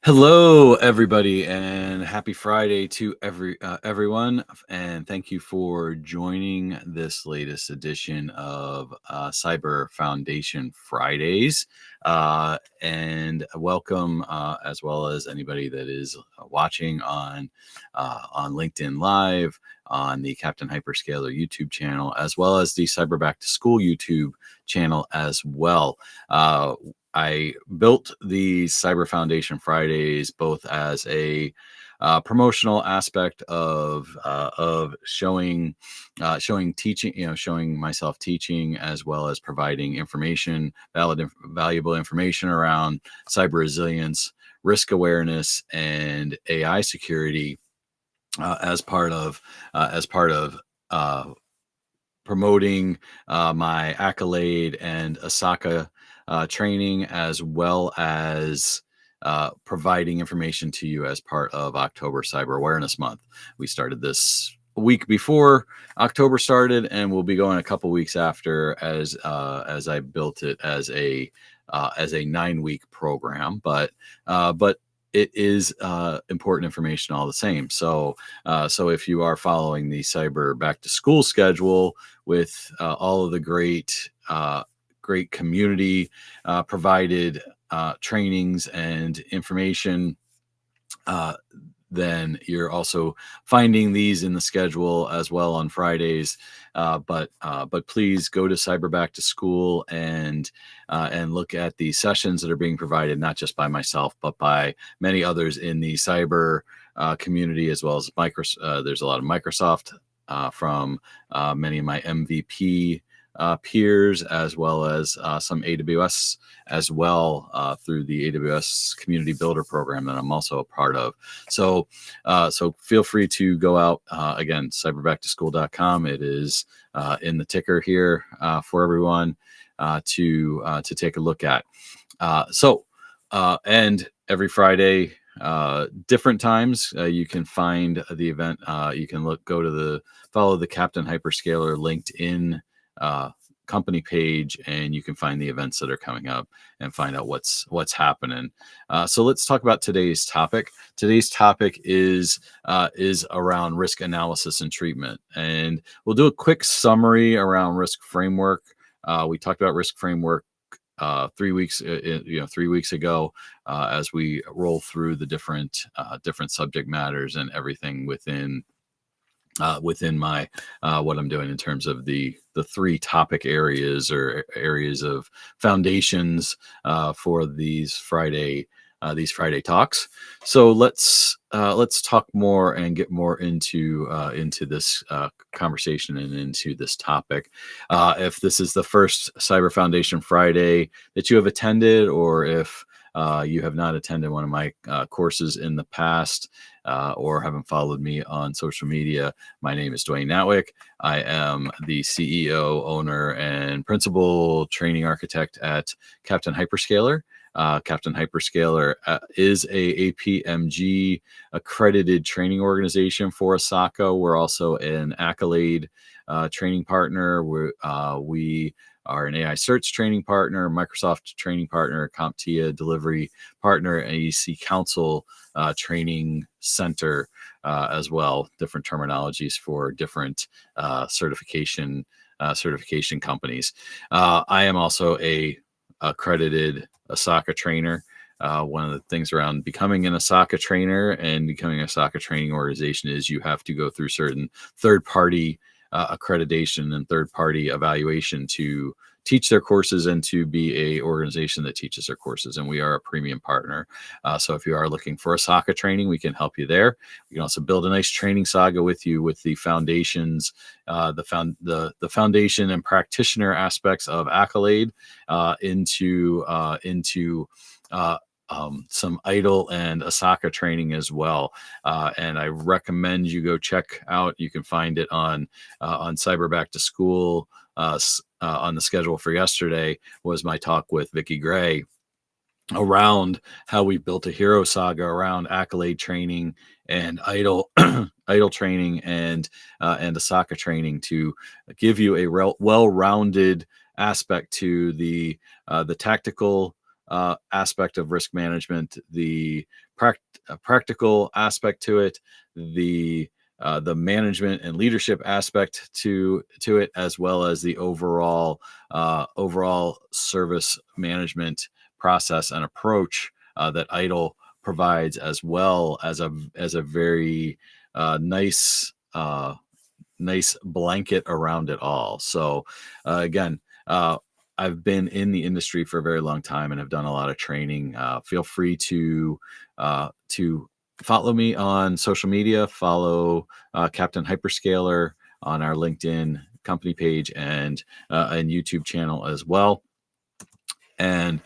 Hello, everybody, and happy Friday to everyone. And thank you for joining this latest edition of Cyber Foundation Fridays. And welcome, as well as anybody that is watching on LinkedIn Live, on the Captain Hyperscaler YouTube channel, as well as the Cyber Back to School YouTube channel as well. I built the Cyber Foundation Fridays both as a promotional aspect of showing teaching, showing myself teaching, as well as providing information, valuable information around cyber resilience, risk awareness, and AI security as part of uh, promoting my Accolade and Asaka training, as well as providing information to you as part of October Cyber Awareness Month. We started this a week before October started, and we'll be going a couple weeks after, as I built it as a 9-week program. But it is important information all the same. So if you are following the Cyber Back to School schedule with all of the great community provided trainings and information, then you're also finding these in the schedule as well on Fridays. But please go to Cyber Back to School and look at the sessions that are being provided, not just by myself, but by many others in the cyber community, as well as there's a lot of Microsoft from many of my MVP peers, as well as some AWS as well, through the AWS Community Builder program that I'm also a part of. So feel free to go out, again, cyberbacktoschool.com. It is in the ticker here for everyone to take a look at. And every Friday, different times, you can find the event. You can follow the Captain Hyperscaler LinkedIn company page, and you can find the events that are coming up and find out what's happening. So let's talk about today's topic. Today's topic is around risk analysis and treatment, and we'll do a quick summary around risk framework. We talked about risk framework 3 weeks, 3 weeks ago, as we roll through the different subject matters and everything within my what I'm doing in terms of the 3 topic areas, or areas of foundations for these Friday talks. So let's talk more and get more into this conversation and into this topic. If this is the first Cyber Foundation Friday that you have attended, or if you have not attended one of my courses in the past, or haven't followed me on social media, my name is Dwayne Natwick. I am the CEO, owner, and principal training architect at Captain Hyperscaler. Captain Hyperscaler is a APMG accredited training organization for Asaka. We're also an Accolade training partner. We are an AI search training partner, Microsoft training partner, CompTIA delivery partner, and AEC Council training center as well. Different terminologies for different certification companies. I am also a accredited Asaka trainer. One of the things around becoming an Asaka trainer and becoming an Asaka training organization is you have to go through certain third-party accreditation and third-party evaluation to teach their courses and to be a organization that teaches their courses. And we are a premium partner. So if you are looking for Asaka training, we can help you there. We can also build a nice training saga with you with the foundations, the foundation and practitioner aspects of Accolade into some IDLE and Asaka training as well. And I recommend you go check out. You can find it on Cyber Back to School. On the schedule for yesterday was my talk with Vicki Gray around how we built a hero saga around Accolade training and IDLE IDLE training and Asaka training, to give you a well-rounded aspect to the tactical aspect of risk management, the practical aspect to it, the management and leadership aspect to it, as well as the overall service management process and approach that IDLE provides, as well as a very nice nice blanket around it all. So again, I've been in the industry for a very long time and have done a lot of training. Feel free to follow me on social media. Follow Captain Hyperscaler on our LinkedIn company page and YouTube channel as well, and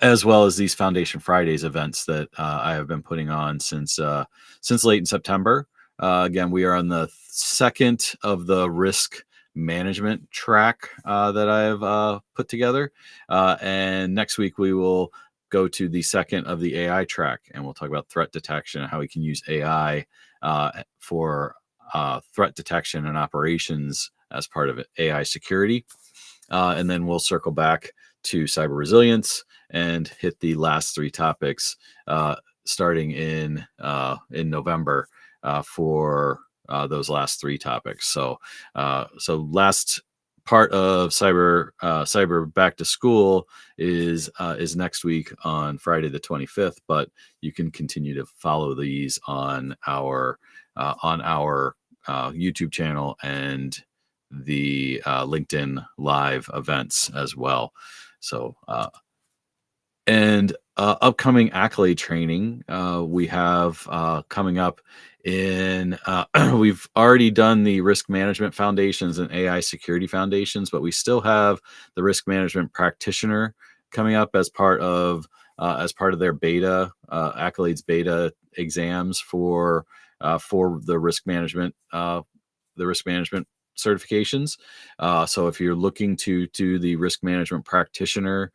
as well as these Foundation Fridays events that I have been putting on since late in September. Again, we are on the second of the risk management track that I have put together. And next week we will go to the second of the AI track, and we'll talk about threat detection and how we can use AI for threat detection and operations as part of AI security. And then we'll circle back to cyber resilience and hit the last three topics starting in November for those last three topics. So last part of cyber back to school is next week on Friday the 25th, but you can continue to follow these on our YouTube channel and the LinkedIn live events as well. So and upcoming Accolade training we have coming up in we've already done the risk management foundations and AI security foundations, but we still have the risk management practitioner coming up as part of their beta Accolade's beta exams for the risk management certifications. So if you're looking to do the risk management practitioner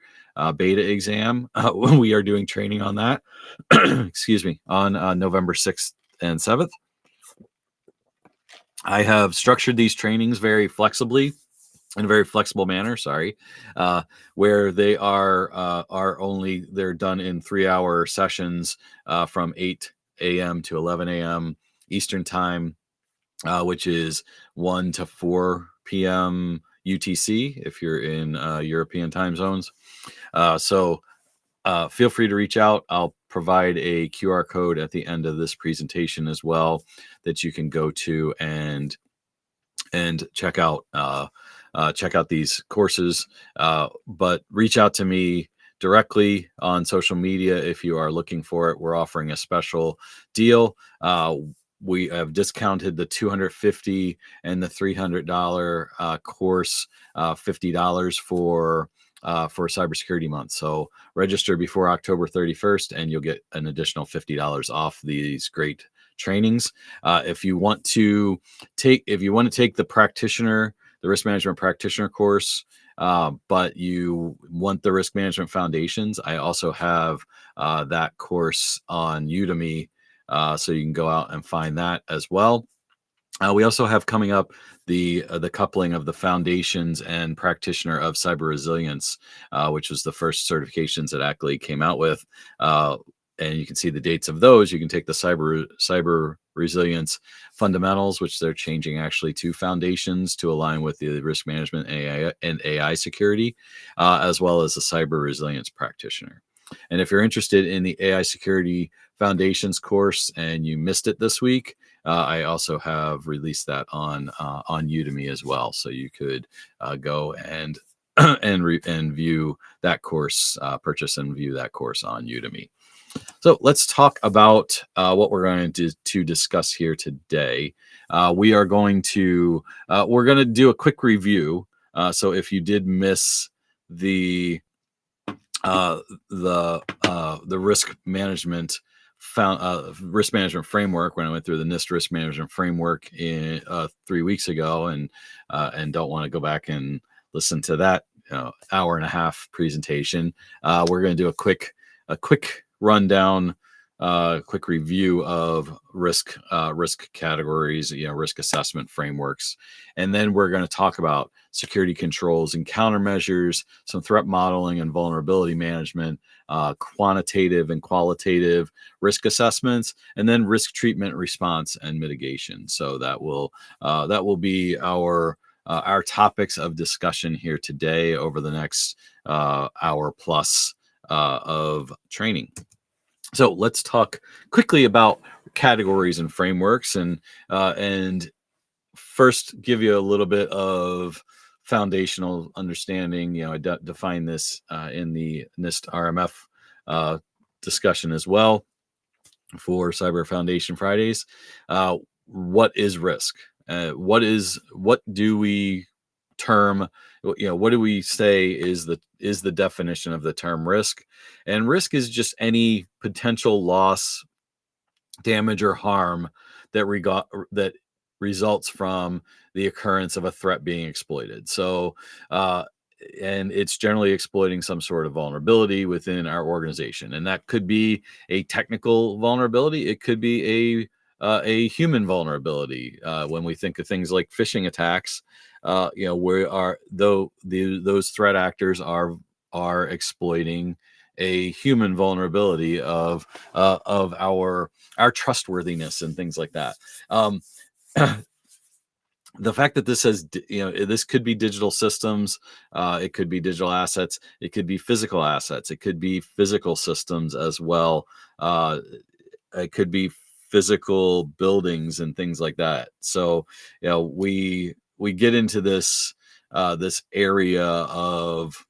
beta exam, we are doing training on that. Excuse me, on November 6th and 7th. I have structured these trainings very flexibly, in a very flexible manner, where they they're done in 3-hour sessions from 8 a.m. to 11 a.m. Eastern time, which is 1 to 4 p.m. UTC if you're in European time zones. So feel free to reach out. I'll provide a QR code at the end of this presentation as well that you can go to and check out these courses. But reach out to me directly on social media if you are looking for it. We're offering a special deal. We have discounted the $250 and the $300 course, $50 for Cybersecurity Month. So register before October 31st, and you'll get an additional $50 off these great trainings. If you want to take the risk management practitioner course, but you want the risk management foundations, I also have that course on Udemy. So you can go out and find that as well. We also have coming up the coupling of the foundations and practitioner of cyber resilience, which was the first certifications that Accolade came out with. And you can see the dates of those. You can take the cyber resilience fundamentals, which they're changing actually to foundations to align with the risk management and AI security, as well as the cyber resilience practitioner. And if you're interested in the AI security foundations course and you missed it this week, I also have released that on Udemy as well. So you could go and view that course, purchase and view that course on Udemy. So let's talk about what we're going to discuss here today. We're going to do a quick review. So if you did miss the risk management framework when I went through the NIST risk management framework in 3 weeks ago, and don't want to go back and listen to that hour and a half presentation, we're going to do a quick rundown quick review of risk categories, risk assessment frameworks, and then we're going to talk about security controls and countermeasures, some threat modeling and vulnerability management, quantitative and qualitative risk assessments, and then risk treatment, response, and mitigation. So that will be our topics of discussion here today over the next hour plus of training. So let's talk quickly about categories and frameworks, and first give you a little bit of foundational understanding. I define this in the NIST RMF discussion as well for Cyber Foundation Fridays. What is risk? What do we term? What do we say is the definition of the term risk? And risk is just any potential loss, damage, or harm that results from the occurrence of a threat being exploited. So, and it's generally exploiting some sort of vulnerability within our organization, and that could be a technical vulnerability. It could be a human vulnerability. When we think of things like phishing attacks, those threat actors are exploiting a human vulnerability of our trustworthiness and things like that. The fact that this says, this could be digital systems, it could be digital assets, it could be physical assets, it could be physical systems as well. It could be physical buildings and things like that. So, we get into this area of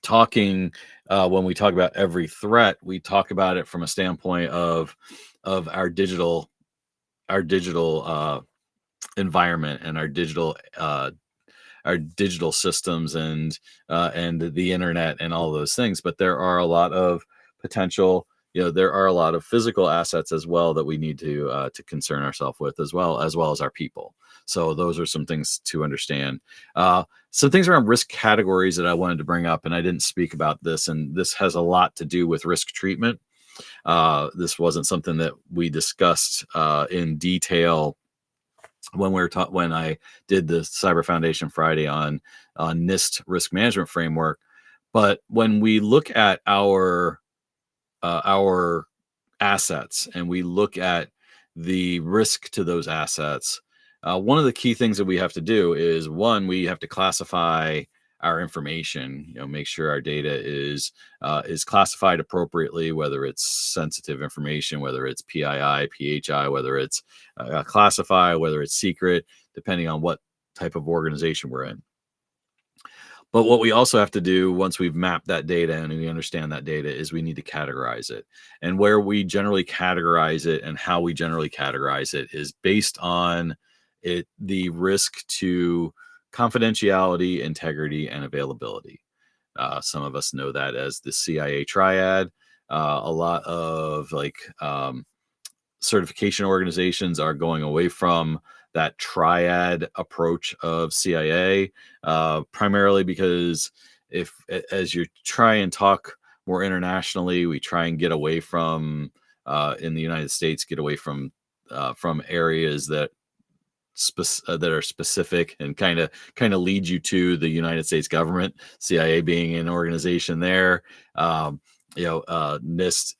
talking, when we talk about every threat, we talk about it from a standpoint of our digital environment and our digital systems and the internet and all those things. But there are a lot of potential, there are a lot of physical assets as well that we need to concern ourselves with, as well as our people. So those are some things to understand. Some things around risk categories that I wanted to bring up, and I didn't speak about this, and this has a lot to do with risk treatment. This wasn't something that we discussed in detail when I did the Cyber Foundation Friday on NIST risk management framework. But when we look at our assets and we look at the risk to those assets, one of the key things that we have to do is, one, we have to classify our information, make sure our data is classified appropriately, whether it's sensitive information, whether it's PII, PHI, whether it's classified, whether it's secret, depending on what type of organization we're in. But what we also have to do once we've mapped that data and we understand that data is we need to categorize it. And where we generally categorize it and how we generally categorize it is based on the risk to confidentiality, integrity, and availability. Some of us know that as the CIA triad. A lot of certification organizations are going away from that triad approach of CIA, primarily because as you try and talk more internationally, we try and get away from, in the United States, get away from areas that are specific and kind of lead you to the United States government, CIA being an organization there, NIST,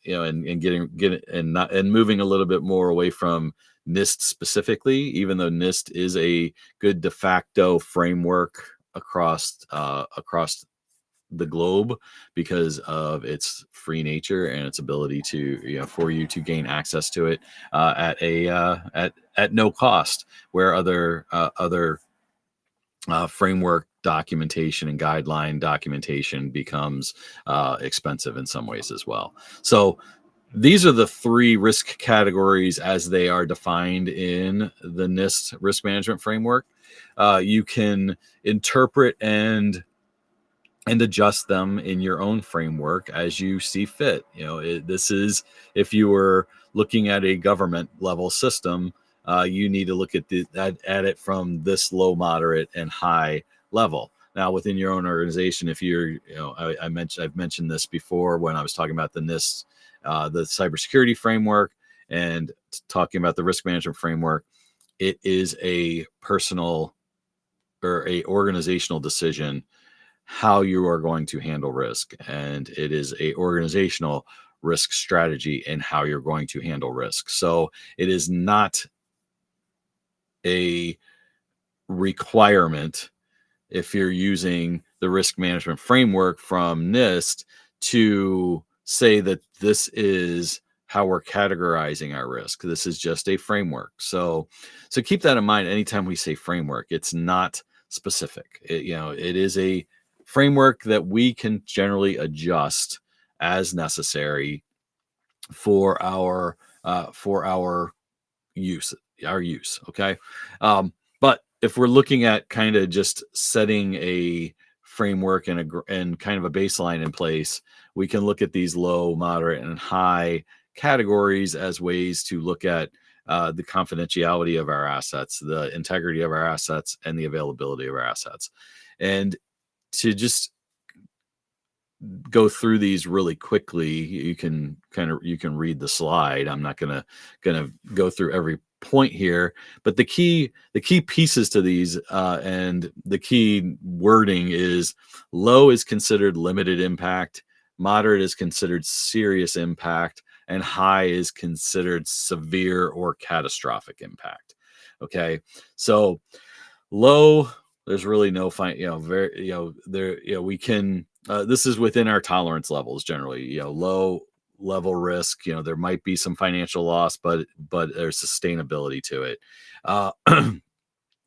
and getting moving a little bit more away from NIST specifically, even though NIST is a good de facto framework across the globe because of its free nature and its ability to, for you to gain access to it at no cost, where other framework documentation and guideline documentation becomes expensive in some ways as well. So these are the three risk categories as they are defined in the NIST risk management framework. You can interpret and adjust them in your own framework as you see fit. This is, if you were looking at a government level system, you need to look at it from this low, moderate, and high level. Now, within your own organization, if you're, I've mentioned this before when I was talking about the NIST, the cybersecurity framework, and talking about the risk management framework. It is a personal or a organizational decision how you are going to handle risk, and it is a organizational risk strategy and how you're going to handle risk. So it is not a requirement if you're using the risk management framework from NIST to say that this is how we're categorizing our risk. This is just a framework. So keep that in mind anytime we say framework. It's not specific. It is a framework that we can generally adjust as necessary for our use. Okay. But if we're looking at kind of just setting a framework and kind of a baseline in place, we can look at these low, moderate, and high categories as ways to look at the confidentiality of our assets, the integrity of our assets, and the availability of our assets. And to just go through these really quickly, you can read the slide. I'm not gonna go through every point here, but the key pieces to these and the key wording is: low is considered limited impact, moderate is considered serious impact, and high is considered severe or catastrophic impact. Okay, so low, there's really no we can this is within our tolerance levels generally. Low level risk, there might be some financial loss, but there's sustainability to it.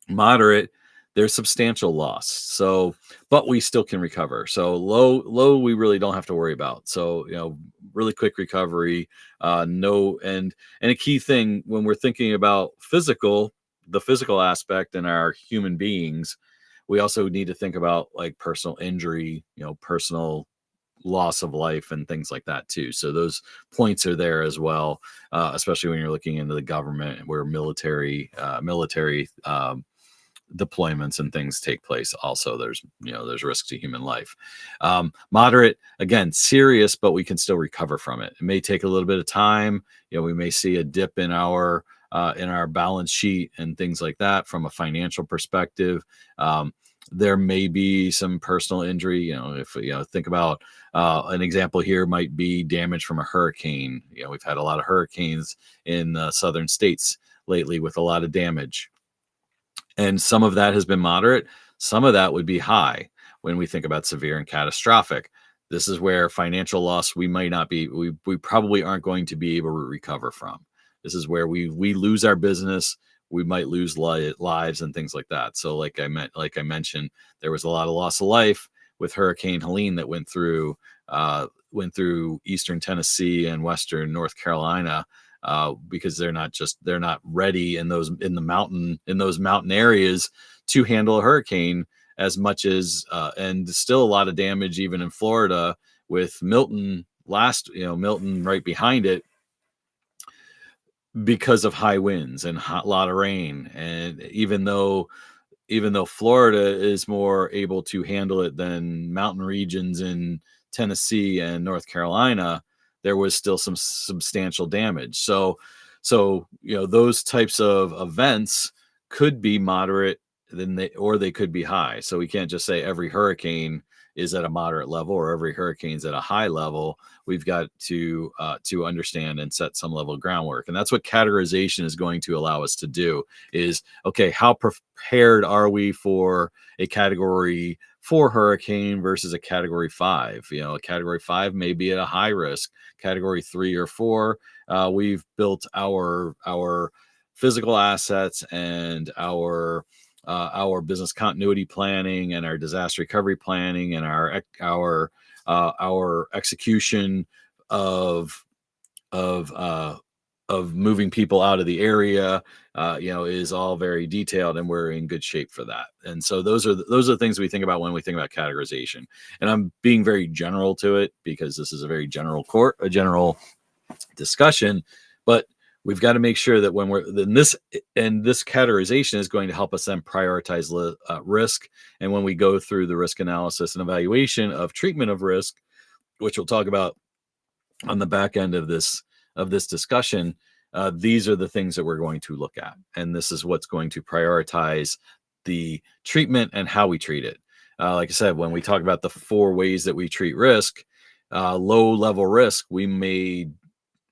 Moderate, there's substantial loss, so but we still can recover. So low we really don't have to worry about. So really quick recovery. No, and a key thing when we're thinking about the physical aspect in our human beings, we also need to think about like personal injury, personal loss of life and things like that too. So those points are there as well, especially when you're looking into the government where military deployments and things take place. Also, there's risk to human life. Moderate, again, serious, but we can still recover from it. It may take a little bit of time. We may see a dip in our balance sheet and things like that from a financial perspective. There may be some personal injury. If think about an example here might be damage from a hurricane. We've had a lot of hurricanes in the southern states lately with a lot of damage, and some of that has been moderate. Some of that would be high when we think about severe and catastrophic. This is where financial loss we probably aren't going to be able to recover from. This is where we lose our business. We might lose lives and things like that. So like I mentioned, there was a lot of loss of life with Hurricane Helene that went through eastern Tennessee and western North Carolina, because they're not ready in those mountain areas to handle a hurricane as much as and still a lot of damage even in Florida with Milton Milton right behind it, because of high winds and a lot of rain. And even though Florida is more able to handle it than mountain regions in Tennessee and North Carolina, there was still some substantial damage. So those types of events could be moderate, or they could be high. So we can't just say every hurricane is at a moderate level or every hurricane's at a high level. We've got to understand and set some level of groundwork. And that's what categorization is going to allow us to do is, okay, how prepared are we for a category 4 hurricane versus a category 5? A category 5 may be at a high risk. Category 3 or 4, we've built our physical assets and our business continuity planning and our disaster recovery planning and our execution of moving people out of the area, is all very detailed, and we're in good shape for that. And so those are the things we think about when we think about categorization. And I'm being very general to it because this is a very general general discussion, but we've got to make sure that when we're then this and this categorization is going to help us then prioritize risk. And when we go through the risk analysis and evaluation of treatment of risk, which we'll talk about on the back end of this discussion, these are the things that we're going to look at, and this is what's going to prioritize the treatment and how we treat it. Like I said, when we talk about the 4 ways that we treat risk, low level risk we may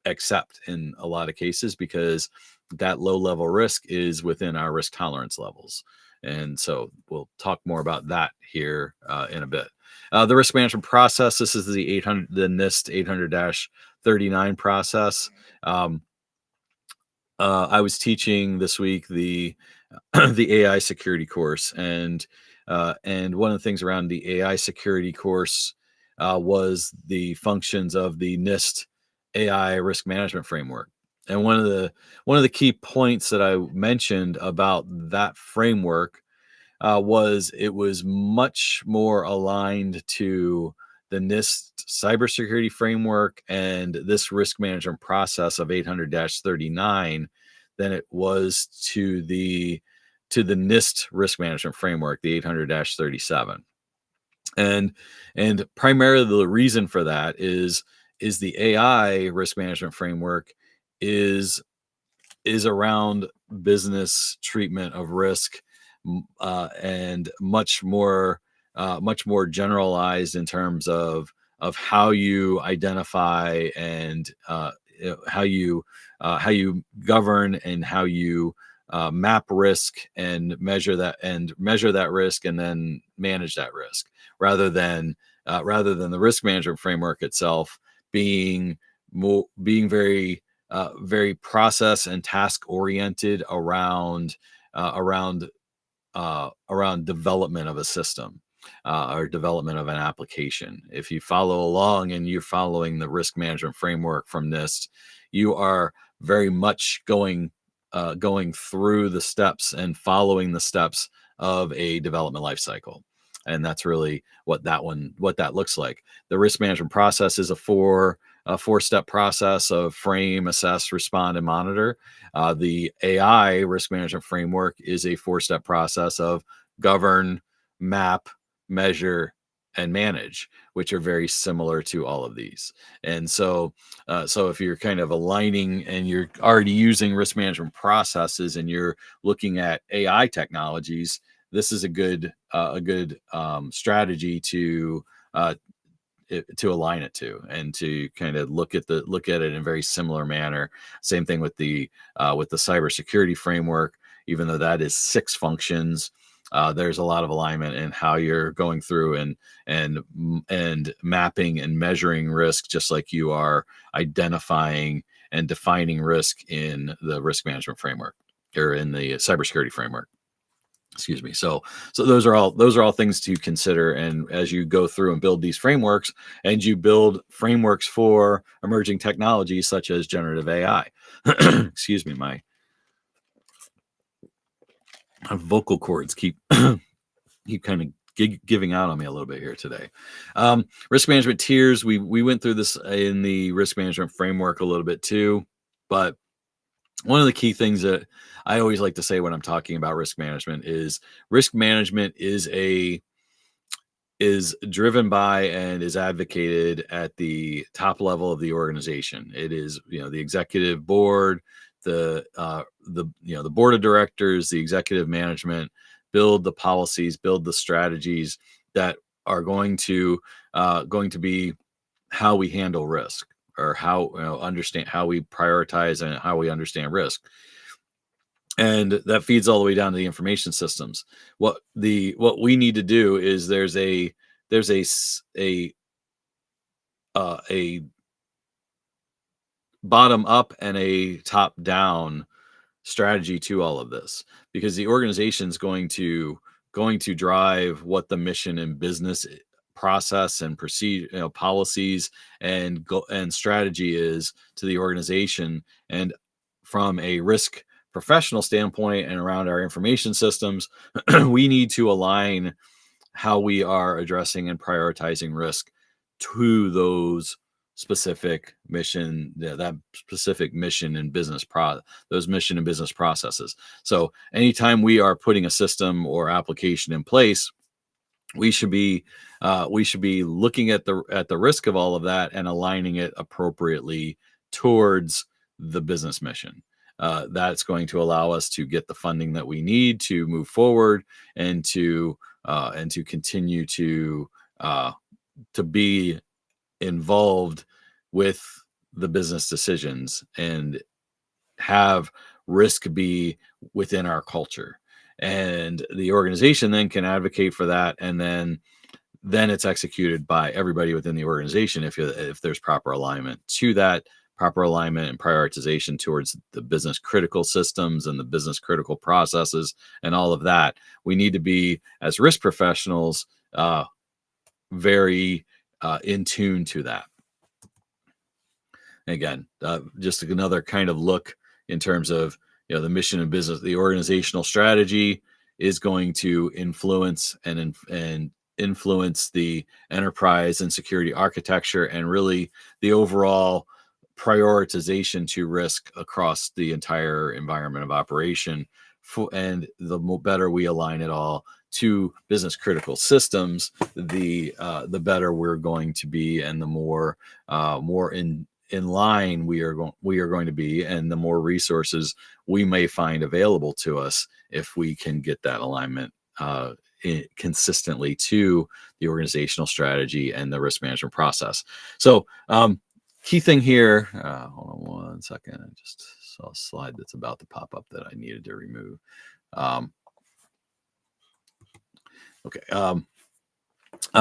accept in a lot of cases because that low level risk is within our risk tolerance levels. And so we'll talk more about that here in a bit. The risk management process, this is the NIST 800-39 process. I was teaching this week the the AI security course, and one of the things around the AI security course was the functions of the NIST AI risk management framework. And one of the key points that I mentioned about that framework was it was much more aligned to the NIST cybersecurity framework and this risk management process of 800-39 than it was to the NIST risk management framework, the 800-37. And primarily the reason for that is the AI risk management framework is around business treatment of risk, and much more generalized in terms of how you identify and how you govern and how you map risk and measure that risk and then manage that risk, rather than the risk management framework itself being very very process and task oriented around development of a system or development of an application. If you follow along and you're following the risk management framework from NIST, you are very much going through the steps and following the steps of a development life cycle. And that's really what that looks like. The risk management process is a four-step process of frame, assess, respond, and monitor. The AI risk management framework is a 4-step process of govern, map, measure, and manage, which are very similar to all of these. And so if you're kind of aligning and you're already using risk management processes and you're looking at AI technologies, this is a good strategy to align it to, and to kind of look at it in a very similar manner. Same thing with the cybersecurity framework. Even though that is 6 functions, there's a lot of alignment in how you're going through and mapping and measuring risk, just like you are identifying and defining risk in the risk management framework or in the cybersecurity framework. Excuse me. So those are all things to consider. And as you go through and build these frameworks, and you build frameworks for emerging technologies such as generative AI, excuse me, my vocal cords keep kind of giving out on me a little bit here today. Risk management tiers. We went through this in the risk management framework a little bit too, but one of the key things that I always like to say when I'm talking about risk management is is driven by and is advocated at the top level of the organization. It is, the executive board, the board of directors, the executive management build the policies, build the strategies that are going to be how we handle risk, or how understand how we prioritize and how we understand risk. And that feeds all the way down to the information systems. What we need to do is there's a bottom up and a top down strategy to all of this, because the organization is going to drive what the mission and business process and procedure, policies and strategy is to the organization. And from a risk professional standpoint and around our information systems, we need to align how we are addressing and prioritizing risk to those specific mission, that specific mission and those mission and business processes. So anytime we are putting a system or application in place, we should be looking at the risk of all of that and aligning it appropriately towards the business mission. That's going to allow us to get the funding that we need to move forward and to continue to be involved with the business decisions and have risk be within our culture. And the organization then can advocate for that, and then it's executed by everybody within the organization if there's proper alignment to that, proper alignment and prioritization towards the business critical systems and the business critical processes and all of that. We need to be, as risk professionals, very in tune to that. Again, just another kind of look in terms of the mission and business. The organizational strategy is going to influence and influence the enterprise and security architecture, and really the overall prioritization to risk across the entire environment of operation. And the better we align it all to business critical systems, the better we're going to be, and the more in line we are going to be, and the more resources we may find available to us if we can get that alignment consistently to the organizational strategy and the risk management process. So key thing here, hold on one second, I just saw a slide that's about to pop up that I needed to remove. Okay.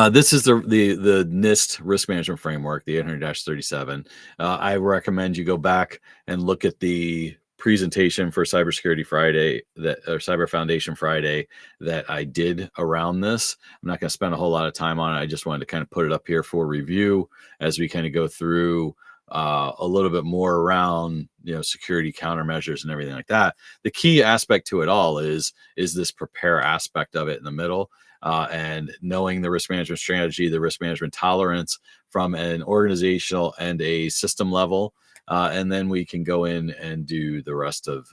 This is the NIST risk management framework, the 800-37. I recommend you go back and look at the presentation for Cybersecurity Friday, or Cyber Foundation Friday, that I did around this. I'm not going to spend a whole lot of time on it. I just wanted to kind of put it up here for review as we kind of go through a little bit more around security countermeasures and everything like that. The key aspect to it all is this prepare aspect of it in the middle. And knowing the risk management strategy, the risk management tolerance from an organizational and a system level, and then we can go in and do the rest of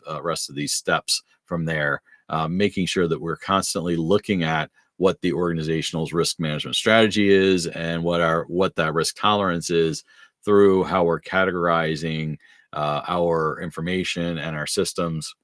these steps from there, making sure that we're constantly looking at what the organizational's risk management strategy is and what that risk tolerance is, through how we're categorizing our information and our systems,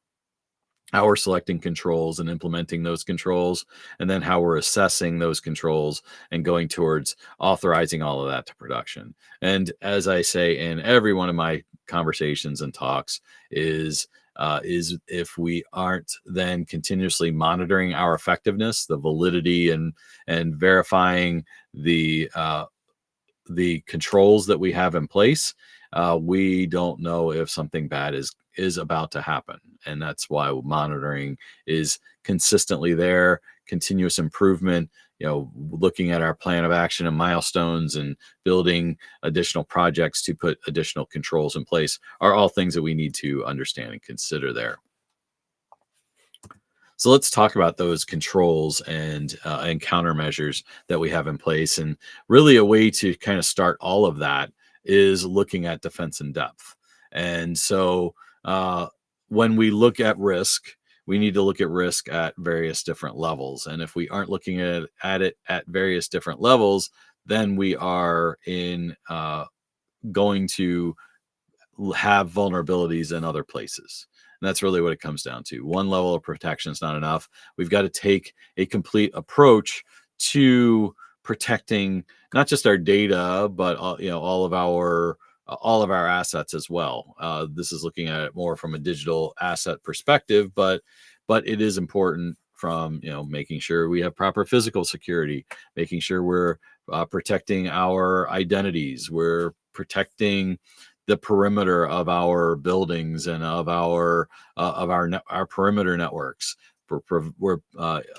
how we're selecting controls and implementing those controls, and then how we're assessing those controls and going towards authorizing all of that to production. And as I say in every one of my conversations and talks, is if we aren't then continuously monitoring our effectiveness, the validity, and verifying the controls that we have in place, we don't know if something bad is about to happen. And that's why monitoring is consistently there, continuous improvement, looking at our plan of action and milestones and building additional projects to put additional controls in place are all things that we need to understand and consider there. So let's talk about those controls and countermeasures that we have in place. And really a way to kind of start all of that is looking at defense in depth. And so when we look at risk, we need to look at risk at various different levels. And if we aren't looking at it at various different levels, then we are going to have vulnerabilities in other places. And that's really what it comes down to. One level of protection is not enough. We've got to take a complete approach to protecting not just our data, but all of our assets as well. This is looking at it more from a digital asset perspective, but it is important from making sure we have proper physical security, making sure we're protecting our identities, we're protecting the perimeter of our buildings and of our perimeter networks.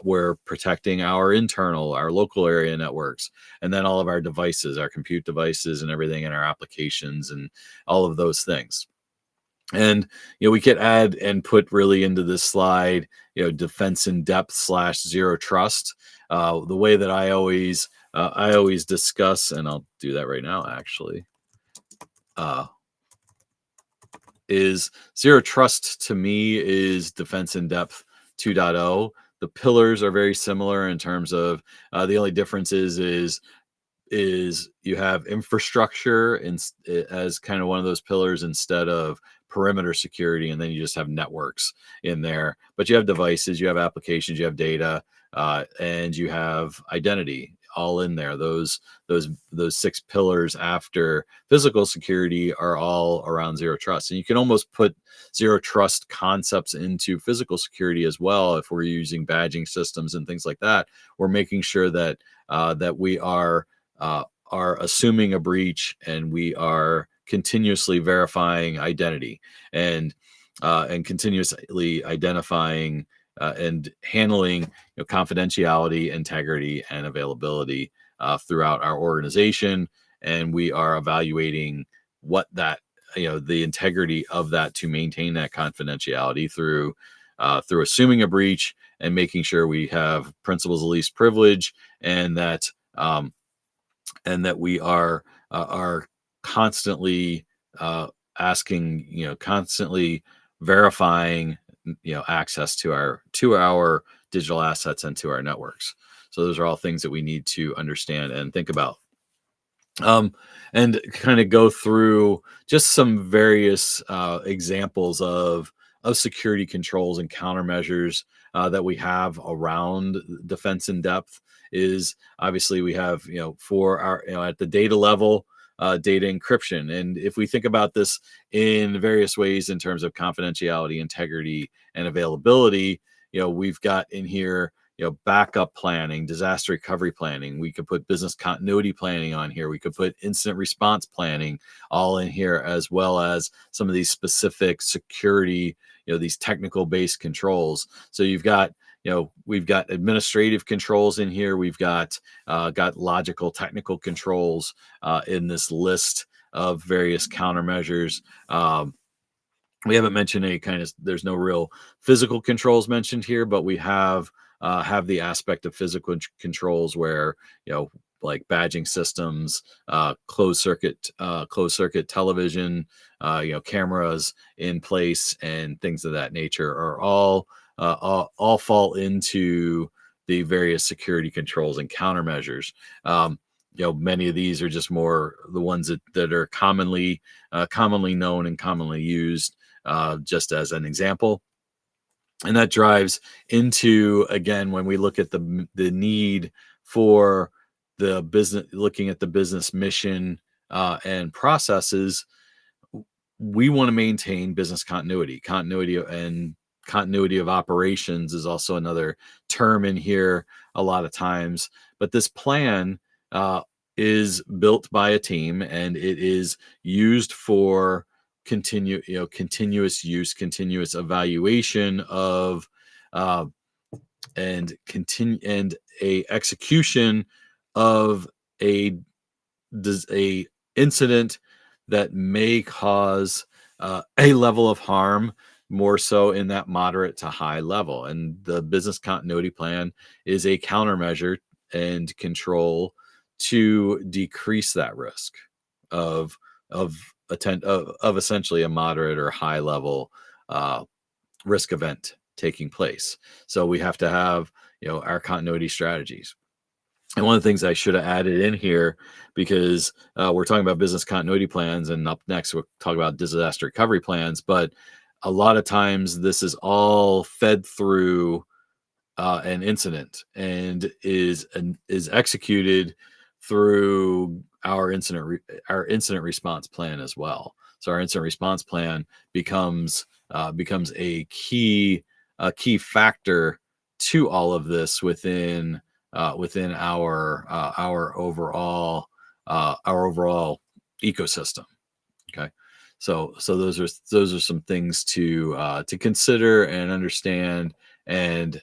We're protecting our local area networks, and then all of our devices, our compute devices, and everything in our applications, and all of those things. And we could add and put really into this slide, defense in depth / zero trust. The way that I always discuss, and I'll do that right now, actually. uh, is Zero Trust to me is Defense in Depth 2.0. The pillars are very similar in terms of the only difference is you have infrastructure as kind of one of those pillars instead of perimeter security, and then you just have networks in there. But you have devices, you have applications, you have data, and you have identity all in there. Those six pillars after physical security are all around zero trust, and you can almost put zero trust concepts into physical security as well. If we're using badging systems and things like that, we're making sure that that we are assuming a breach, and we are continuously verifying identity and continuously identifying and handling confidentiality, integrity, and availability throughout our organization. And we are evaluating what that the integrity of that to maintain that confidentiality through assuming a breach and making sure we have principles of least privilege, and that we are constantly asking, constantly verifying, access to our digital assets and to our networks. So those are all things that we need to understand and think about. And kind of go through just some various examples of security controls and countermeasures that we have around defense in depth. Is obviously we have for our at the data level, data encryption. And if we think about this in various ways in terms of confidentiality, integrity, and availability, we've got in here backup planning, disaster recovery planning. We could put business continuity planning on here. We could put incident response planning all in here, as well as some of these specific security, these technical based controls. So we've got administrative controls in here. We've got logical technical controls in this list of various countermeasures. We haven't mentioned there's no real physical controls mentioned here, but we have the aspect of physical controls where, like badging systems, closed circuit television, cameras in place, and things of that nature are all fall into the various security controls and countermeasures. Many of these are just more the ones that are commonly known and commonly used, just as an example. And that drives into, again, when we look at the need for the business, looking at the business mission and processes, we want to maintain business continuity. Continuity of operations is also another term in here a lot of times. But this plan is built by a team, and it is used for continuous use, continuous evaluation of and a execution of a incident that may cause a level of harm, more so in that moderate to high level. And the business continuity plan is a countermeasure and control to decrease that risk of essentially a moderate or high level risk event taking place. So we have to have our continuity strategies. And one of the things I should have added in here, because we're talking about business continuity plans, and up next we'll talk about disaster recovery plans, but a lot of times this is all fed through an incident and is executed through our incident response plan as well. So our incident response plan becomes a key factor to all of this within our overall ecosystem. Okay, so those are some things to consider and understand and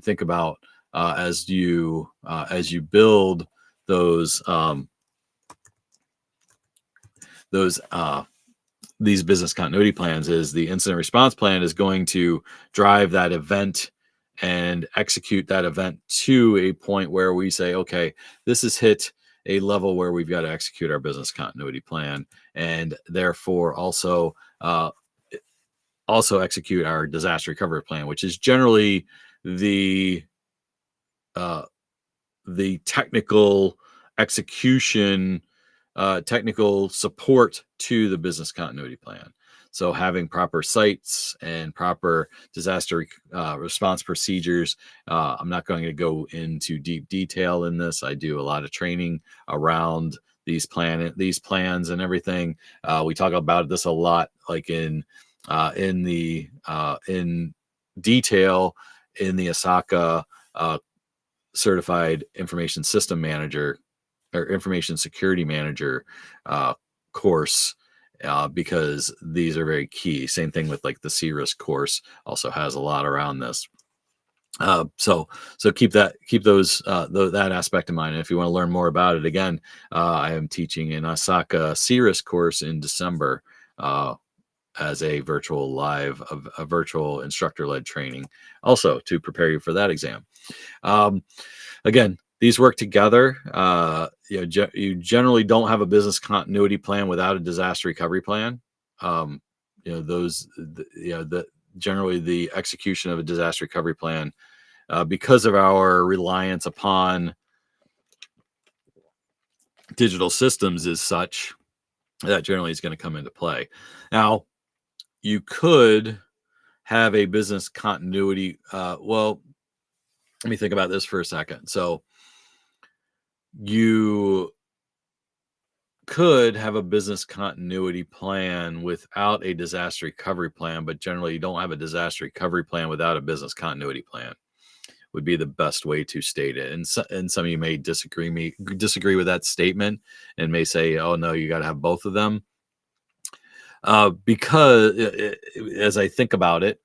think about as you build those these business continuity plans. Is the incident response plan is going to drive that event and execute that event to a point where we say, okay, this is hit a level where we've got to execute our business continuity plan, and therefore also execute our disaster recovery plan, which is generally the uh, the technical execution, technical support to the business continuity plan. So having proper sites and proper disaster response procedures. I'm not going to go into deep detail in this. I do a lot of training around these plans and everything. We talk about this a lot, like in detail in the Osaka certified information system manager or information security manager course, because these are very key. Same thing with like the CRISC course also has a lot around this. So keep that aspect in mind. And if you want to learn more about it, again, I am teaching an Osaka CRISC course in December as a virtual instructor-led training, also to prepare you for that exam. Again, these work together. You generally don't have a business continuity plan without a disaster recovery plan. Generally the execution of a disaster recovery plan, because of our reliance upon digital systems, is such that generally is going to come into play. Now, you could have a business continuity. Well, let me think about this for a second. So you could have a business continuity plan without a disaster recovery plan, but generally you don't have a disaster recovery plan without a business continuity plan, would be the best way to state it. And some of you may disagree with that statement and may say, oh no, you got to have both of them. Because as I think about it,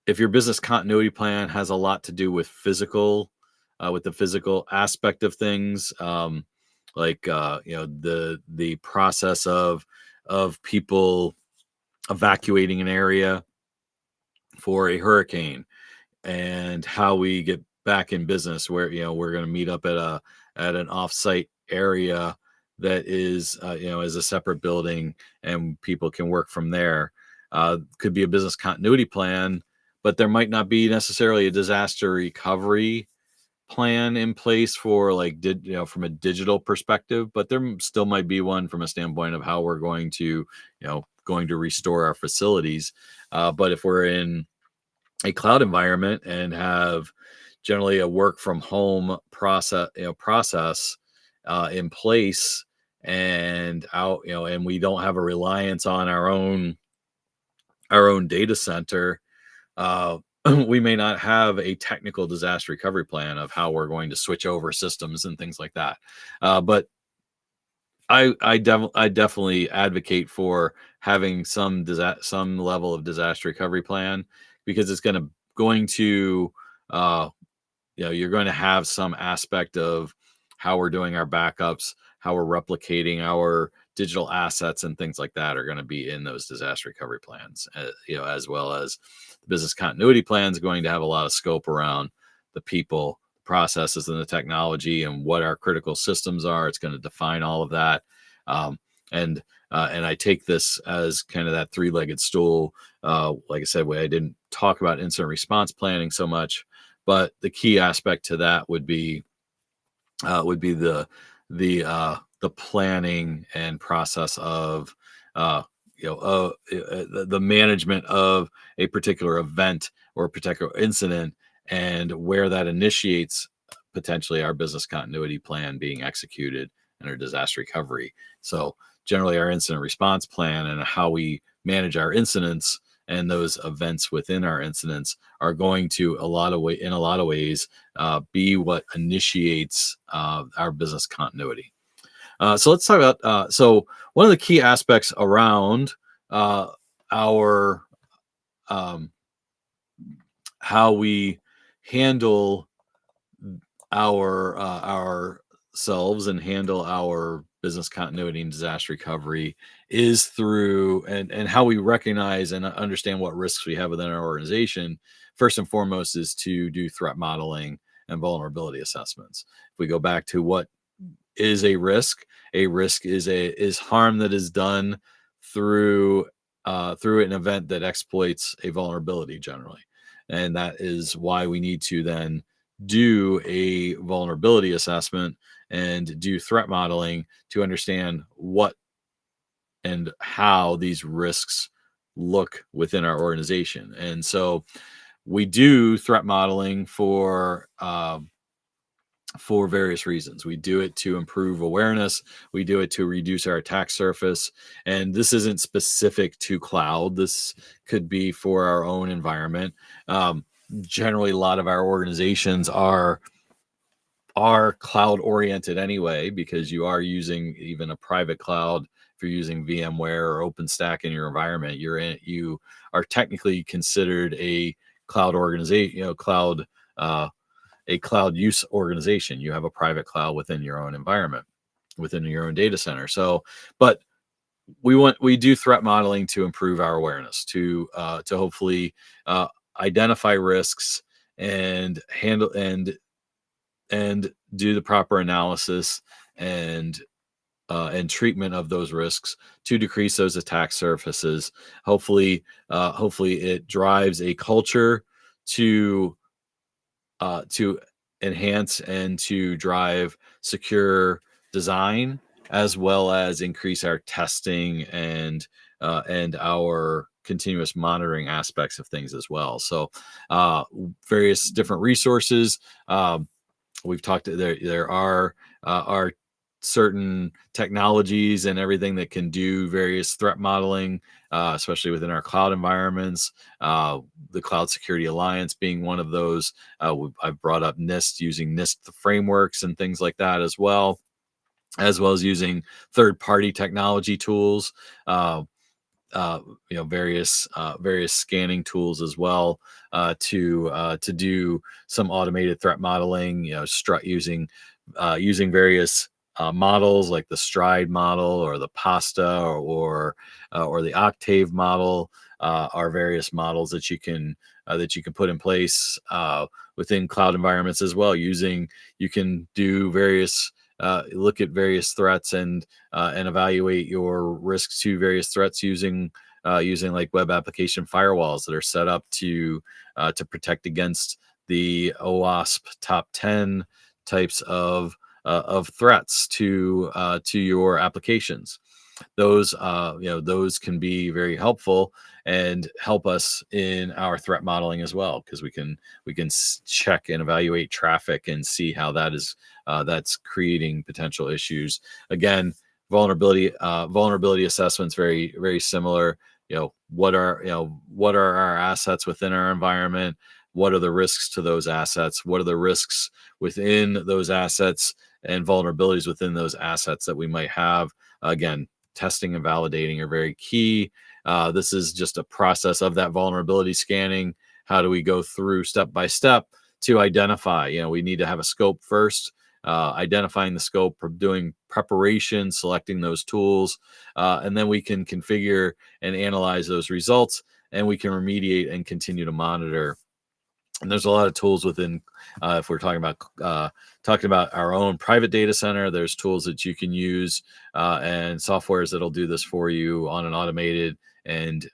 if your business continuity plan has a lot to do with the physical aspect of things, like the process of people evacuating an area for a hurricane, and how we get back in business, where we're going to meet up at an offsite area that is is a separate building, and people can work from there. Could be a business continuity plan, but there might not be necessarily a disaster recovery plan in place for from a digital perspective, but there still might be one from a standpoint of how we're going to restore our facilities. But if we're in a cloud environment and have generally a work from home process in place, and and we don't have a reliance on our own data center, we may not have a technical disaster recovery plan of how we're going to switch over systems and things like that. But I definitely advocate for having some level of disaster recovery plan, because it's going to you're going to have some aspect of how we're doing our backups, how we're replicating our digital assets and things like that are going to be in those disaster recovery plans, as well as the business continuity plan is going to have a lot of scope around the people, processes, and the technology, and what our critical systems are. It's going to define all of that. And I take this as kind of that three-legged stool. Like I said, I didn't talk about incident response planning so much, but the key aspect to that would be the planning and process of the management of a particular event or a particular incident, and where that initiates potentially our business continuity plan being executed and our disaster recovery. So generally our incident response plan and how we manage our incidents and those events within our incidents are going to in a lot of ways be what initiates our business continuity. So let's talk about so one of the key aspects around our how we handle ourselves and handle our business continuity and disaster recovery is through and how we recognize and understand what risks we have within our organization. First and foremost is to do threat modeling and vulnerability assessments. If we go back to what is a risk. A risk is harm that is done through through an event that exploits a vulnerability generally, and that is why we need to then do a vulnerability assessment and do threat modeling to understand what and how these risks look within our organization. And so we do threat modeling for various reasons. We do it to improve awareness. We do it to reduce our attack surface. And this isn't specific to cloud. This could be for our own environment. Generally, a lot of our organizations are cloud oriented anyway, because you are using even a private cloud. If you're using VMware or OpenStack in your environment, you are technically considered a cloud organization, a cloud use organization. You have a private cloud within your own environment, within your own data center. So, but we do threat modeling to improve our awareness, to hopefully identify risks and handle and do the proper analysis and treatment of those risks to decrease those attack surfaces. Hopefully it drives a culture to enhance and to drive secure design, as well as increase our testing and our continuous monitoring aspects of things as well. So various different resources. We've talked there are certain technologies and everything that can do various threat modeling, especially within our cloud environments. The Cloud Security Alliance being one of those. I've brought up NIST, using NIST frameworks and things like that, as well as using third-party technology tools. Various scanning tools as well, to do some automated threat modeling. Using various models like the Stride model or the Pasta or the Octave model, are various models that you can put in place within cloud environments as well. You can do various look at various threats and evaluate your risks to various threats using like web application firewalls that are set up to protect against the OWASP top 10 types of threats to your applications. Those those can be very helpful and help us in our threat modeling as well, because we can check and evaluate traffic and see how that's creating potential issues. Again, vulnerability assessments, very very similar. What are our assets within our environment? What are the risks to those assets? What are the risks within those assets and vulnerabilities within those assets that we might have? Again, testing and validating are very key. This is just a process of that vulnerability scanning. How do we go through step by step to identify? We need to have a scope first, identifying the scope, doing preparation, selecting those tools, and then we can configure and analyze those results, and we can remediate and continue to monitor. And there's a lot of tools within, if we're talking about our own private data center, there's tools that you can use and softwares that'll do this for you on an automated and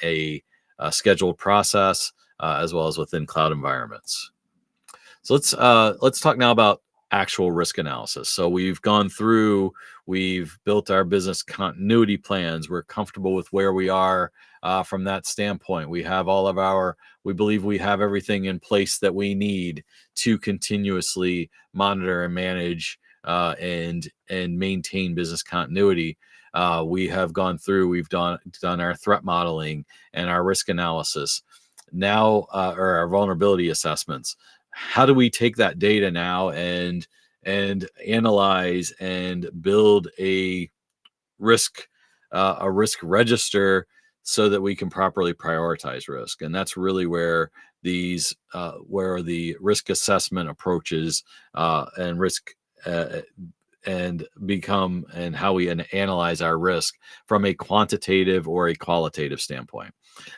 a scheduled process, as well as within cloud environments. So let's talk now about actual risk analysis. So we've built our business continuity plans. We're comfortable with where we are from that standpoint. We believe we have everything in place that we need to continuously monitor and manage and maintain business continuity. We've done our threat modeling and our risk analysis now, or our vulnerability assessments. How do we take that data now and analyze and build a risk register so that we can properly prioritize risk? And that's really where where the risk assessment approaches and risk and how we analyze our risk from a quantitative or a qualitative standpoint.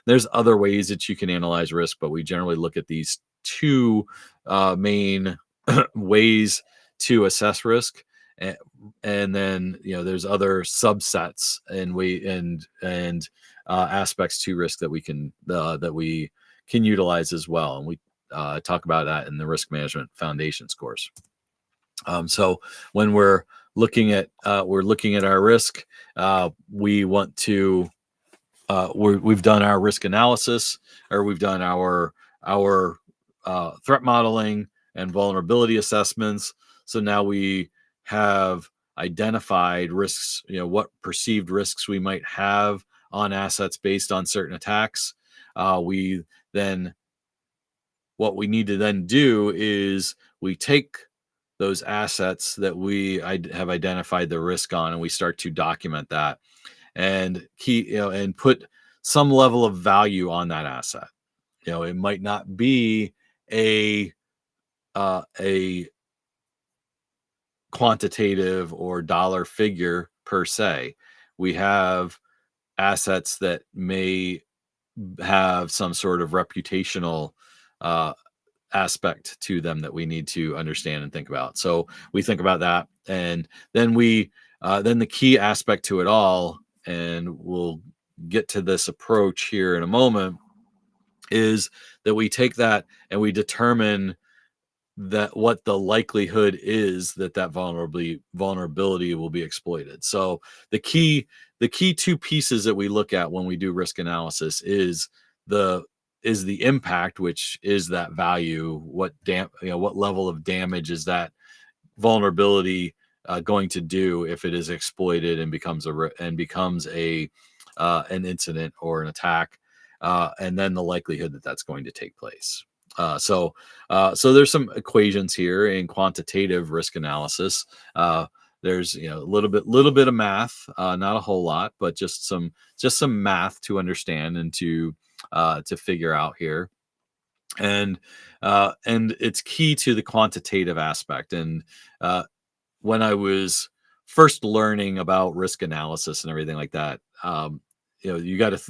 There's other ways that you can analyze risk, but we generally look at these 2 main ways to assess risk. and, and then there's other subsets and aspects to risk that we can utilize as well, and we talk about that in the risk management foundations course. So when we're looking at our risk, we want to we've done our risk analysis, or we've done our threat modeling and vulnerability assessments. So now we have identified risks, what perceived risks we might have on assets based on certain attacks. We then What we need to then do is we take those assets that we have identified the risk on, and we start to document that and and put some level of value on that asset. It might not be a quantitative or dollar figure per se. We have assets that may have some sort of reputational uh, aspect to them that we need to understand and think about. So we think about that, and then the key aspect to it all, and we'll get to this approach here in a moment, is that we take that and we determine that what the likelihood is that vulnerability will be exploited. So the key the key two pieces that we look at when we do risk analysis the is the impact, which is that value. What level of damage is that vulnerability going to do if it is exploited and becomes a an incident or an attack, and then the likelihood that that's going to take place. So there's some equations here in quantitative risk analysis. There's a little bit of math, not a whole lot, but just some math to understand and to figure out here. And it's key to the quantitative aspect. And when I was first learning about risk analysis and everything like that, you got to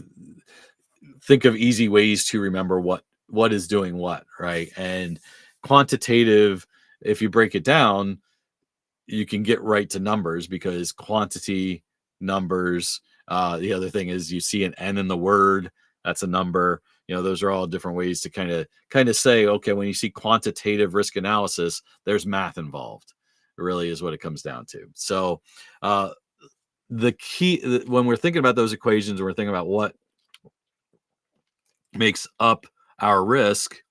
think of easy ways to remember what is doing what, right? And quantitative, if you break it down, you can get right to numbers, because quantity, numbers. The other thing is, you see an N in the word, that's a number. Those are all different ways to kind of say, okay, when you see quantitative risk analysis, there's math involved. It really is what it comes down to. So the key, when we're thinking about those equations, and we're thinking about what makes up our risk,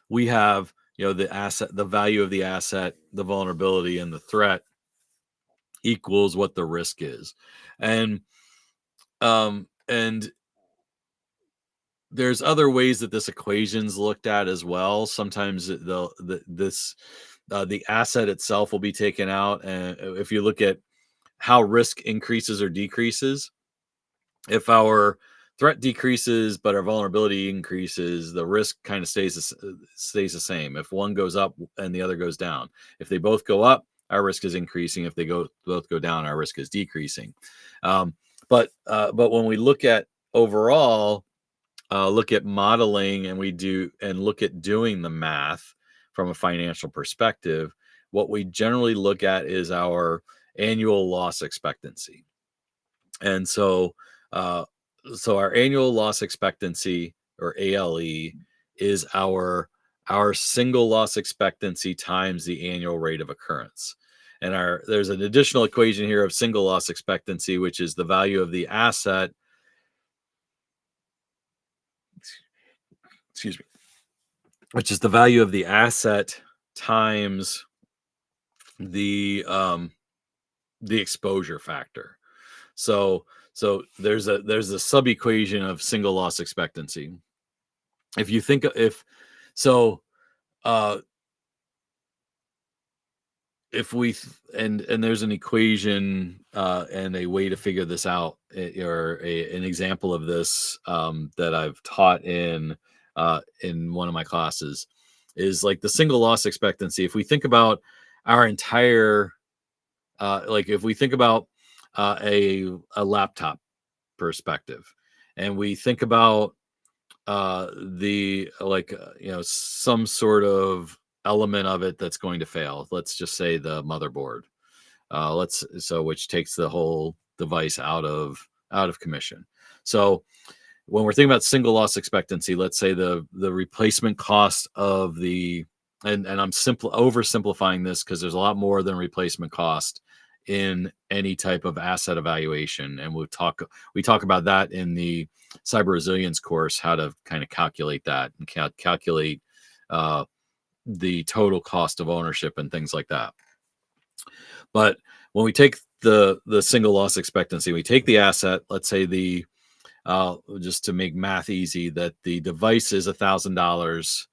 we have the value of the asset, the vulnerability, and the threat equals what the risk is. And there's other ways that this equation's looked at as well. Sometimes the asset itself will be taken out, and if you look at how risk increases or decreases, if our threat decreases but our vulnerability increases, the risk kind of stays the same. If one goes up and the other goes down, if they both go up, our risk is increasing. If they both go down, our risk is decreasing. But when we look at overall, look at modeling, and look at doing the math from a financial perspective, what we generally look at is our annual loss expectancy. And so our annual loss expectancy, or ALE, is our single loss expectancy times the annual rate of occurrence. And there's an additional equation here of single loss expectancy, which is the value of the asset. Excuse me. Which is the value of the asset times the exposure factor. So there's a sub equation of single loss expectancy. If you think if so, uh, if we and there's an equation and a way to figure this out, or an example of this that I've taught in one of my classes, is like the single loss expectancy. If we think about our entire like if we think about a laptop perspective, and we think about some sort of element of it that's going to fail. Let's just say the motherboard. Which takes the whole device out of commission. So when we're thinking about single loss expectancy, let's say the replacement cost of the and I'm oversimplifying this because there's a lot more than replacement cost in any type of asset evaluation, and we talk about that in the cyber resilience course, how to kind of calculate that and calculate the total cost of ownership and things like that. But when we take the single loss expectancy, we take the asset, let's say just to make math easy, that the device is $1,000,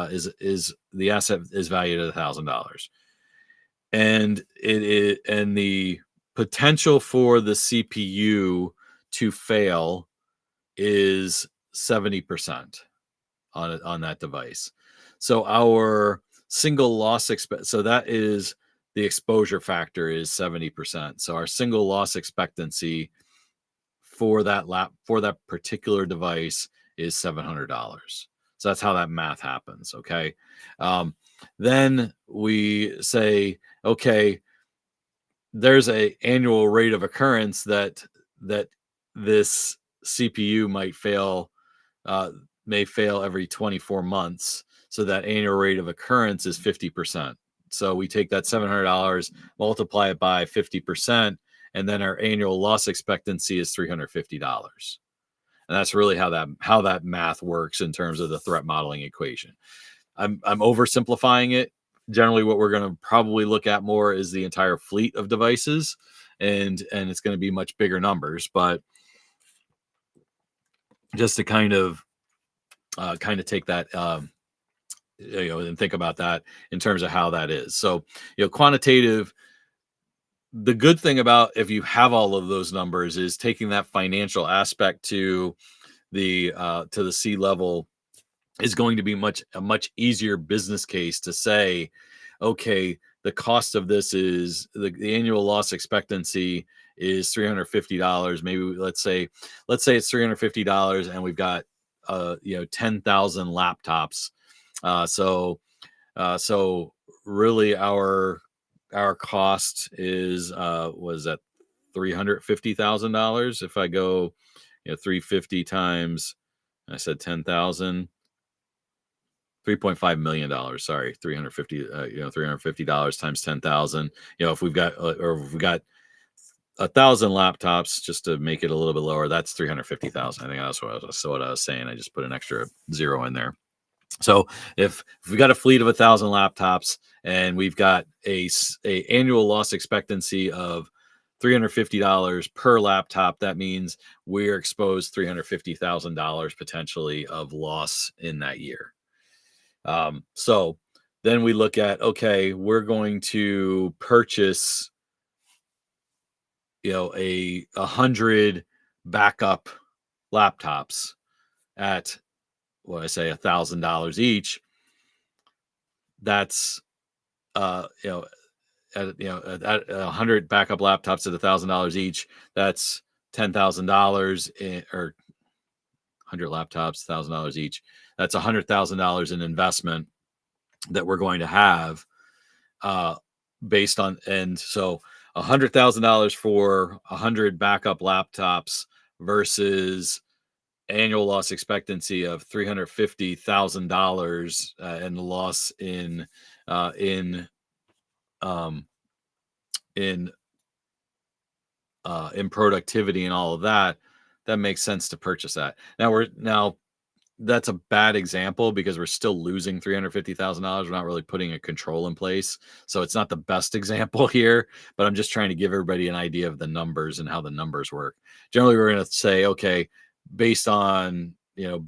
is the asset is valued at $1,000, and and the potential for the CPU to fail is 70% on that device. So our single loss so that is the exposure factor is 70%. So our single loss expectancy for that particular device is $700. So that's how that math happens. Okay. Then we say, okay, there's a annual rate of occurrence that this CPU may fail every 24 months. So that annual rate of occurrence is 50%. So we take that $700, multiply it by 50%, and then our annual loss expectancy is $350. And that's really how that math works in terms of the threat modeling equation. I'm oversimplifying it. Generally, what we're going to probably look at more is the entire fleet of devices, and it's going to be much bigger numbers. But just to kind of take that, and think about that in terms of how that is. So, quantitative. The good thing about if you have all of those numbers is taking that financial aspect to the C-level is going to be a much easier business case to say, okay, the cost of this is the annual loss expectancy is $350. Maybe let's say it's $350 and we've got 10,000 laptops. So really our cost is was that $350,000. If I go 350 times, I said 10,000, $3.5 million. Sorry, $350 times 10,000. If we've got 1,000 laptops, just to make it a little bit lower, that's 350,000. I think that's what I was saying. I just put an extra zero in there. So if we got a fleet of 1,000 laptops and we've got a annual loss expectancy of $350 per laptop, that means we're exposed $350,000 potentially of loss in that year. So then we look at, okay, we're going to purchase, 100 backup laptops at, what I say, $1,000 each. That's, at 100 backup laptops at $1,000 each. That's $10,000 or 100 laptops, $1,000 each. That's $100,000 in investment that we're going to have, based on, and so $100,000 for 100 backup laptops versus annual loss expectancy of $350,000, and the loss in productivity and all of that makes sense to purchase that. Now that's a bad example because we're still losing $350,000. We're not really putting a control in place, so it's not the best example here. But I'm just trying to give everybody an idea of the numbers and how the numbers work. Generally, we're going to say, okay, based on a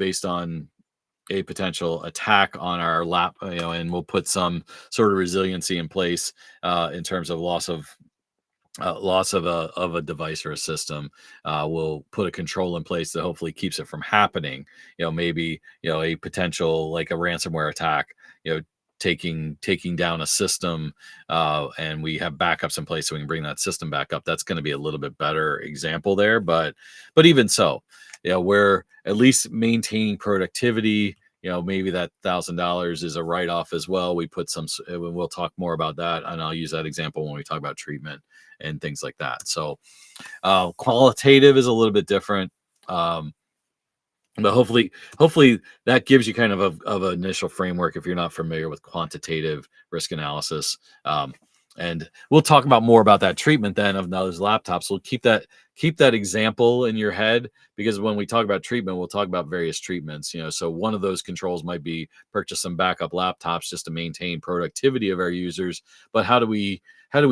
potential attack on our and we'll put some sort of resiliency in place in terms of loss of a device or a system. We'll put a control in place that hopefully keeps it from happening. Maybe a potential, like a ransomware attack, taking down a system, and we have backups in place so we can bring that system back up. That's going to be a little bit better example there, but even so, we're at least maintaining productivity, maybe that $1,000 is a write-off as well. We put some, we'll talk more about that, and I'll use that example when we talk about treatment and things like that. So qualitative is a little bit different. But hopefully that gives you kind of an initial framework if you're not familiar with quantitative risk analysis. And we'll talk about more about that treatment then of those laptops. We'll keep that example in your head, because when we talk about treatment, we'll talk about various treatments. So one of those controls might be purchase some backup laptops just to maintain productivity of our users. But how do we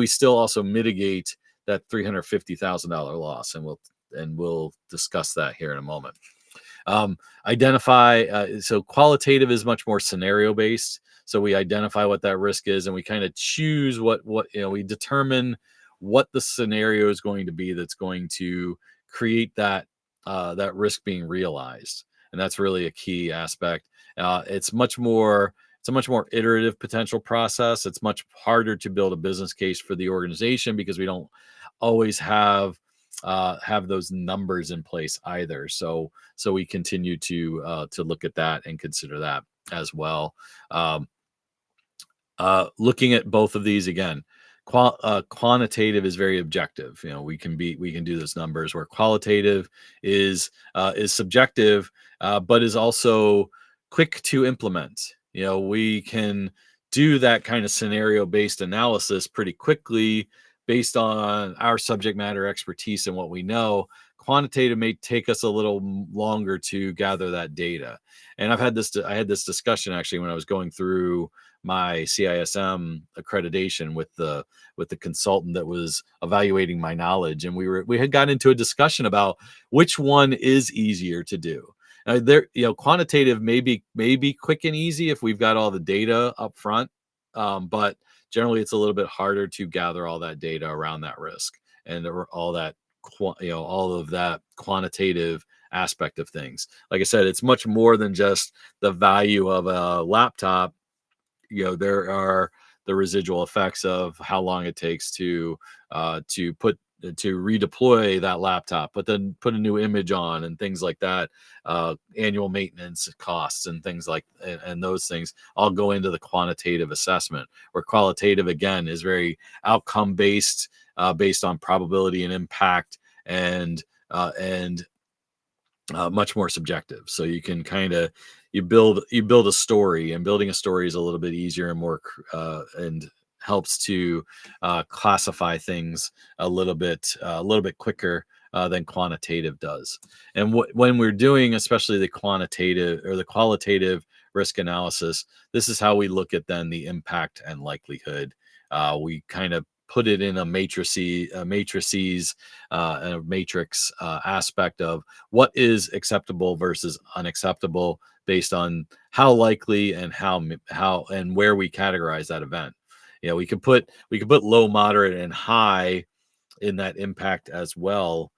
still also mitigate that $350,000 loss? And we'll discuss that here in a moment. So qualitative is much more scenario based. So we identify what that risk is, and we kind of choose what we determine what the scenario is going to be that's going to create that risk being realized. And that's really a key aspect. It's a much more iterative potential process. It's much harder to build a business case for the organization because we don't always have those numbers in place either. So we continue to look at that and consider that as well. Looking at both of these again, quantitative is very objective. We can do those numbers, where qualitative is subjective, but is also quick to implement. We can do that kind of scenario based analysis pretty quickly based on our subject matter expertise and what we know. Quantitative may take us a little longer to gather that data. And I had this discussion actually when I was going through my CISM accreditation with the consultant that was evaluating my knowledge, and we had gotten into a discussion about which one is easier to do. Quantitative may be quick and easy if we've got all the data up front, but generally it's a little bit harder to gather all that data around that risk and all that all of that quantitative aspect of things. Like I said, it's much more than just the value of a laptop. There are the residual effects of how long it takes to redeploy that laptop, but then put a new image on and things like that. Annual maintenance costs and things and those things all go into the quantitative assessment, where qualitative again is very outcome based, based on probability and impact, and much more subjective. So you can you build a story, and building a story is a little bit easier and more and helps to classify things a little bit quicker than quantitative does. And when we're doing especially the quantitative or the qualitative risk analysis, this is how we look at then the impact and likelihood. We kind of put it in a matrices and a matrix aspect of what is acceptable versus unacceptable based on how likely and how and where we categorize that event. We could put low, moderate, and high in that impact as well,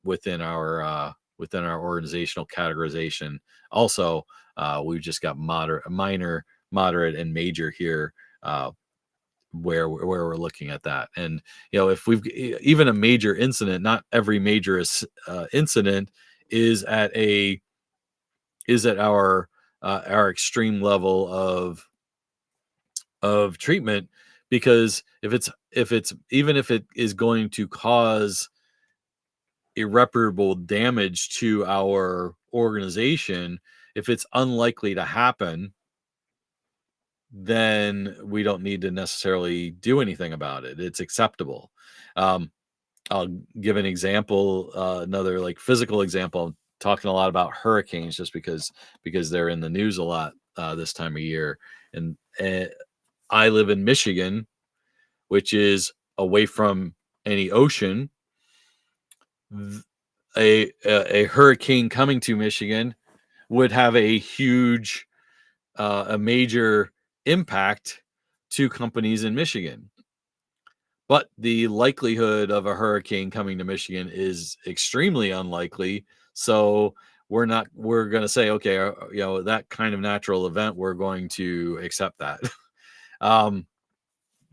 within our organizational categorization. Also, we've just got minor, moderate, and major here, where we're looking at that. And if we've even a major incident, not every major incident is at our extreme level of treatment, because if it's even if it is going to cause irreparable damage to our organization, if it's unlikely to happen, then we don't need to necessarily do anything about it. It's acceptable. I'll give an example, another like physical example. I'm talking a lot about hurricanes just because they're in the news a lot this time of year. And I live in Michigan, which is away from any ocean. A hurricane coming to Michigan would have a huge, a major impact to companies in Michigan. But the likelihood of a hurricane coming to Michigan is extremely unlikely. So we're going to say, okay, that kind of natural event, we're going to accept that.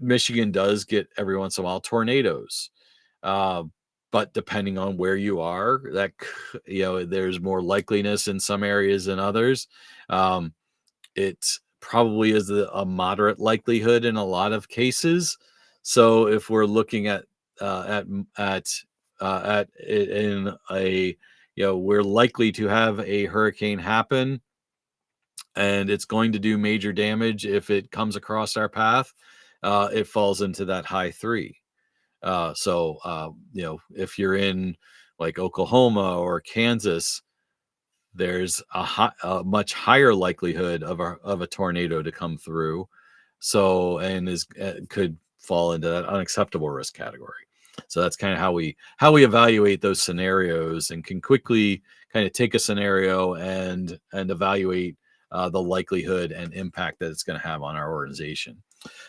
Michigan does get every once in a while tornadoes. but depending on where you are, there's more likeliness in some areas than others. Um, it probably is a moderate likelihood in a lot of cases. So if we're looking at it in a, we're likely to have a hurricane happen, and it's going to do major damage if it comes across our path. It falls into that high three. If you're in like Oklahoma or Kansas, there's a much higher likelihood of a tornado to come through. So, and is could fall into that unacceptable risk category. So that's kind of how we evaluate those scenarios, and can quickly kind of take a scenario and evaluate the likelihood and impact that it's going to have on our organization.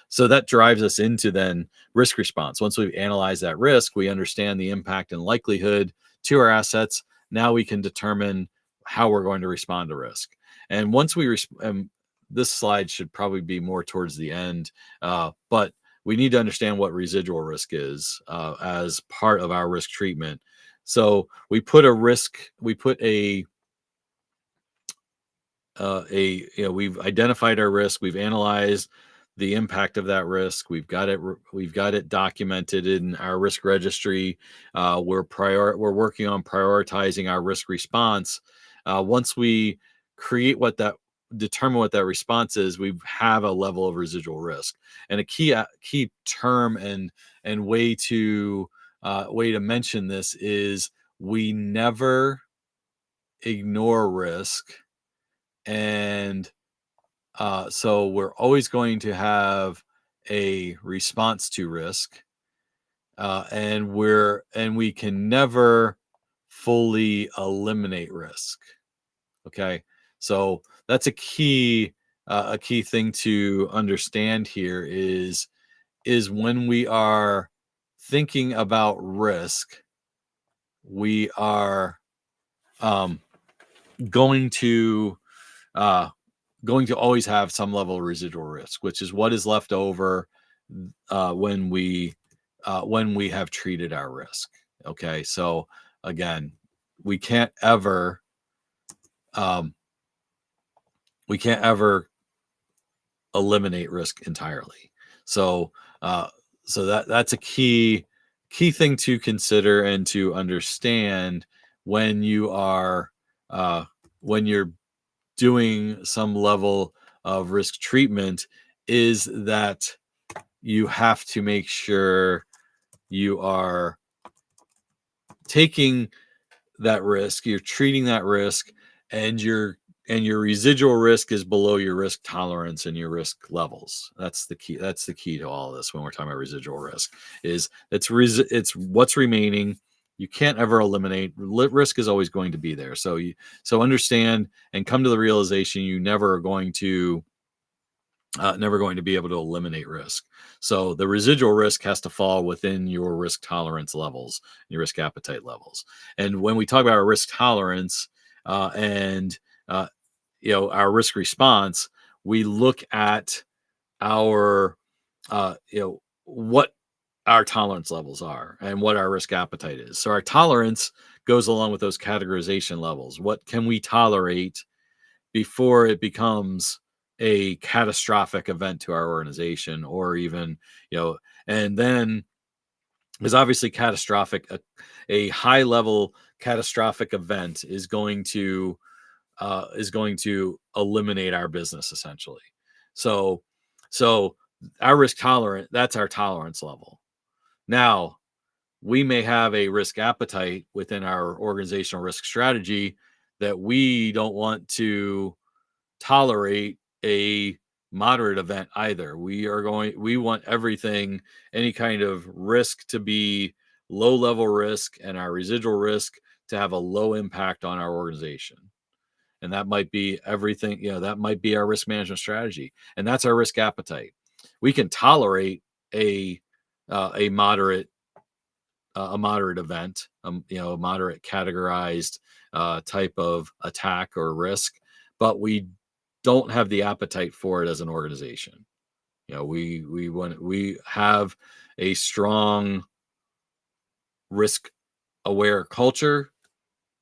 So that drives us into then risk response. Once we've analyzed that risk, we understand the impact and likelihood to our assets. Now we can determine how we're going to respond to risk. And once this slide should probably be more towards the end, but we need to understand what residual risk is as part of our risk treatment. So we put we've identified our risk, we've analyzed the impact of that risk, we've got it documented in our risk registry. We're working on prioritizing our risk response. Once we determine what that response is, we have a level of residual risk. And a key term and way to mention this is, we never ignore risk. And so we're always going to have a response to risk, and we can never fully eliminate risk. Okay, so that's a key thing to understand here is when we are thinking about risk, we are going to always have some level of residual risk, which is what is left over when we have treated our risk. Okay, so again, we can't ever eliminate risk entirely. So that's a key thing to consider and to understand when you're doing some level of risk treatment, is that you have to make sure you are taking that risk, you're treating that risk, and your residual risk is below your risk tolerance and your risk levels. That's the key to all of this when we're talking about residual risk. Is it's what's remaining. You can't ever eliminate. Risk is always going to be there. So understand and come to the realization you never are going to be able to eliminate risk. So the residual risk has to fall within your risk tolerance levels, your risk appetite levels. And when we talk about our risk tolerance and our risk response, we look at our what our tolerance levels are and what our risk appetite is. So our tolerance goes along with those categorization levels. What can we tolerate before it becomes a catastrophic event to our organization, or even, and then, because obviously a high level catastrophic event is going to eliminate our business essentially. So our risk tolerant, that's our tolerance level. Now, we may have a risk appetite within our organizational risk strategy that we don't want to tolerate a moderate event either. We want any kind of risk to be low level risk, and our residual risk to have a low impact on our organization. And that might be everything, that might be our risk management strategy. And that's our risk appetite. We can tolerate a moderate event, a moderate categorized type of attack or risk, but we don't have the appetite for it as an organization. We have a strong risk aware culture.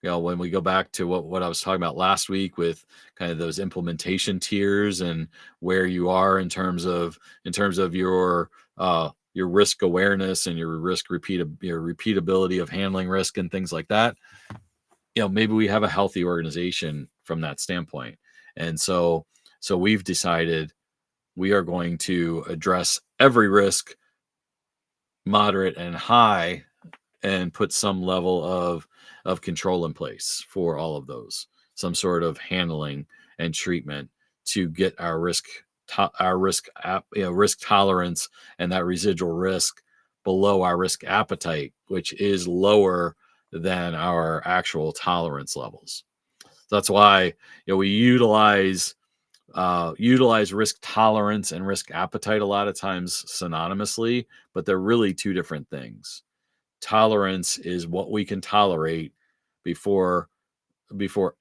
When we go back to what I was talking about last week with kind of those implementation tiers and where you are in terms of your risk awareness and your your repeatability of handling risk and things like that. Maybe we have a healthy organization from that standpoint. And so we've decided we are going to address every risk, moderate and high, and put some level of control in place for all of those, some sort of handling and treatment to get our risk tolerance and that residual risk below our risk appetite, which is lower than our actual tolerance levels. That's why we utilize risk tolerance and risk appetite a lot of times synonymously, but they're really two different things. Tolerance is what we can tolerate before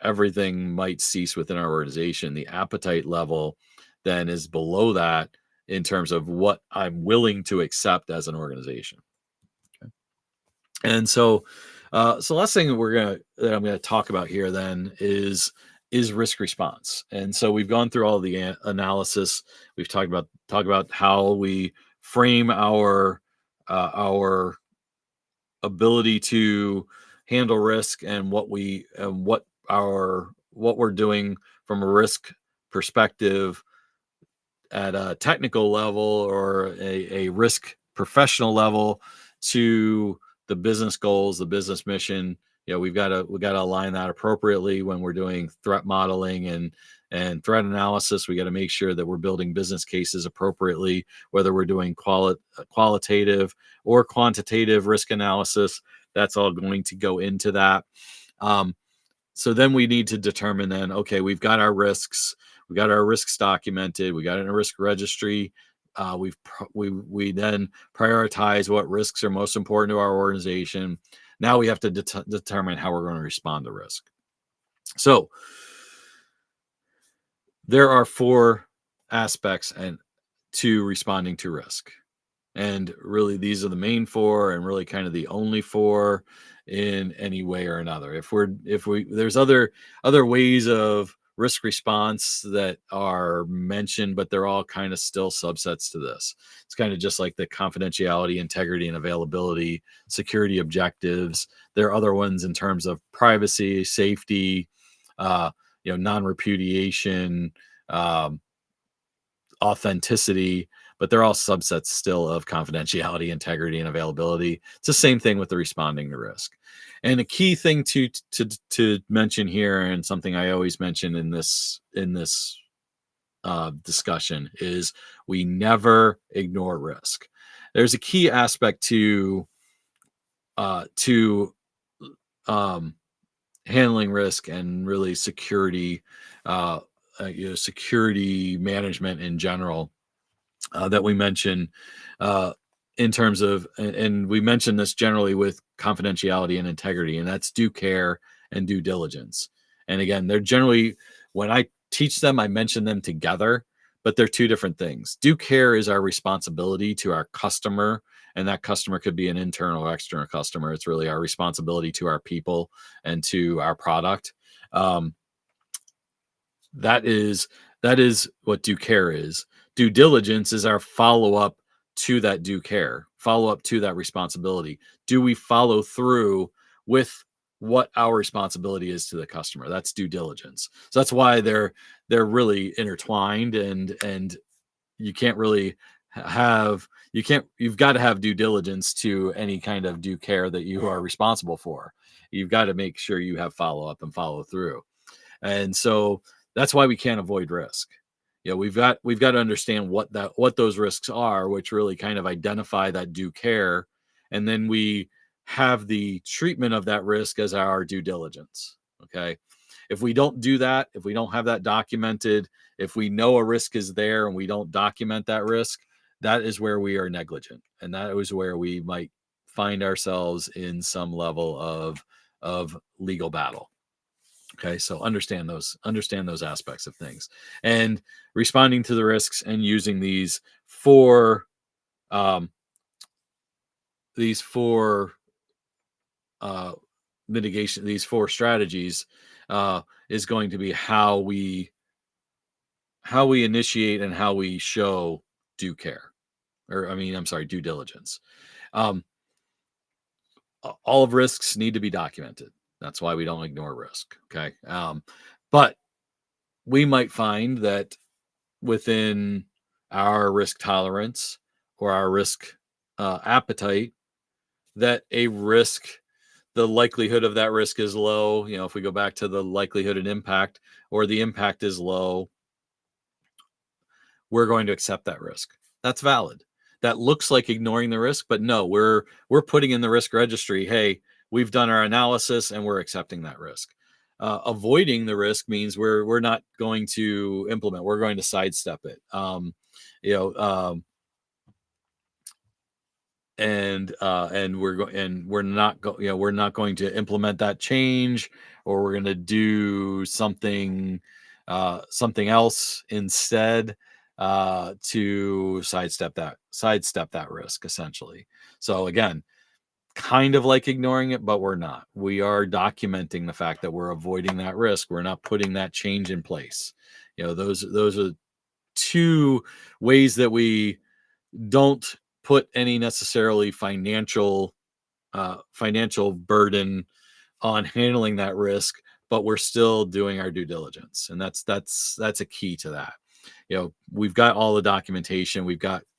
everything might cease within our organization. The appetite level then is below that in terms of what I'm willing to accept as an organization. Okay. And so last thing that I'm gonna talk about here then is risk response. And so we've gone through all the analysis. We've talked about how we frame our ability to handle risk and what we're doing from a risk perspective at a technical level or a risk professional level to the business goals, the business mission. We got to align that appropriately when we're doing threat modeling and threat analysis. We got to make sure that we're building business cases appropriately, whether we're doing qualitative or quantitative risk analysis. That's all going to go into that. So then we need to determine then, okay, we've got our risks documented, we got it in a risk registry. We then prioritize what risks are most important to our organization. Now we have to determine how we're going to respond to risk. So there are 4 aspects to responding to risk. And really, these are the main 4 and really kind of the only 4 in any way or another. If there's other ways of risk response that are mentioned, but they're all kind of still subsets to this. It's kind of just like the confidentiality, integrity, and availability, security objectives. There are other ones in terms of privacy, safety, non-repudiation, authenticity, but they're all subsets still of confidentiality, integrity, and availability. It's the same thing with the responding to risk. And a key thing to mention here, and something I always mention in this discussion, is we never ignore risk. There's a key aspect to handling risk and really security, security management in general, that we mention in terms of, and we mention this generally with confidentiality and integrity, and that's due care and due diligence. And again, they're generally, when I teach them, I mention them together, but they're two different things. Due care is our responsibility to our customer, and that customer could be an internal or external customer. It's really our responsibility to our people and to our product. That is what due care is. Due diligence is our follow-up to that due care, follow-up to that responsibility. Do we follow through with what our responsibility is to the customer? That's due diligence. So that's why they're really intertwined, and you can't really you've got to have due diligence to any kind of due care that you are responsible for. You've got to make sure you have follow-up and follow through. And so that's why we can't avoid risk. We've got to understand what those risks are, which really kind of identify that due care, and then we have the treatment of that risk as our due diligence. Okay, if we don't do that, if we don't have that documented, if we know a risk is there and we don't document that risk, that is where we are negligent, and that is where we might find ourselves in some level of legal battle. Okay, so understand those aspects of things, and responding to the risks and using these four uh, mitigation, these four strategies, is going to be how we initiate and how we show due care, or I mean, I'm sorry, due diligence. Um, all of risks need to be documented. That's why we don't ignore risk. Okay. But we might find that within our risk tolerance or our risk appetite, that a risk, the likelihood of that risk is low. If we go back to the likelihood and impact, or the impact is low, we're going to accept that risk. That's valid. That looks like ignoring the risk, but no, we're putting in the risk registry. Hey, we've done our analysis and we're accepting that risk. Avoiding the risk means we're not going to implement. We're going to sidestep it. You know, and we're not going to implement that change, or we're going to do something else instead, to sidestep that risk, essentially. So again, kind of like ignoring it, but we're not. We are documenting the fact that we're avoiding that risk. We're not putting that change in place. Those are two ways that we don't put any necessarily financial burden on handling that risk, but we're still doing our due diligence, and that's a key to that. We've got all the documentation.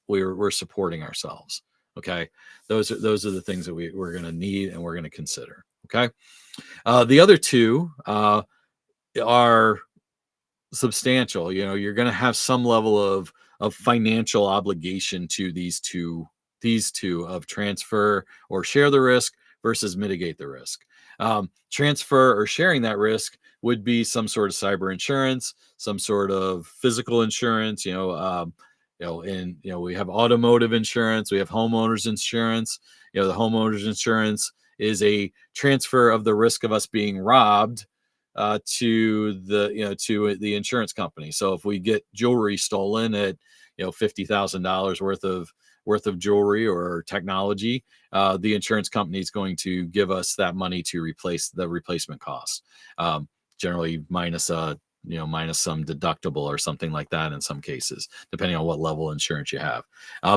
We're supporting ourselves. Okay, those are the things that we're going to need and we're going to consider. Okay, the other two are substantial. You're going to have some level of financial obligation to these two of transfer or share the risk versus mitigate the risk. Transfer or sharing that risk would be some sort of cyber insurance, some sort of physical insurance. We have automotive insurance, we have homeowners insurance. The homeowners insurance is a transfer of the risk of us being robbed to the insurance company. So if we get jewelry stolen at $50,000 worth of jewelry or technology, the insurance company is going to give us that money to replace the replacement cost, generally minus some deductible or something like that in some cases, depending on what level of insurance you have.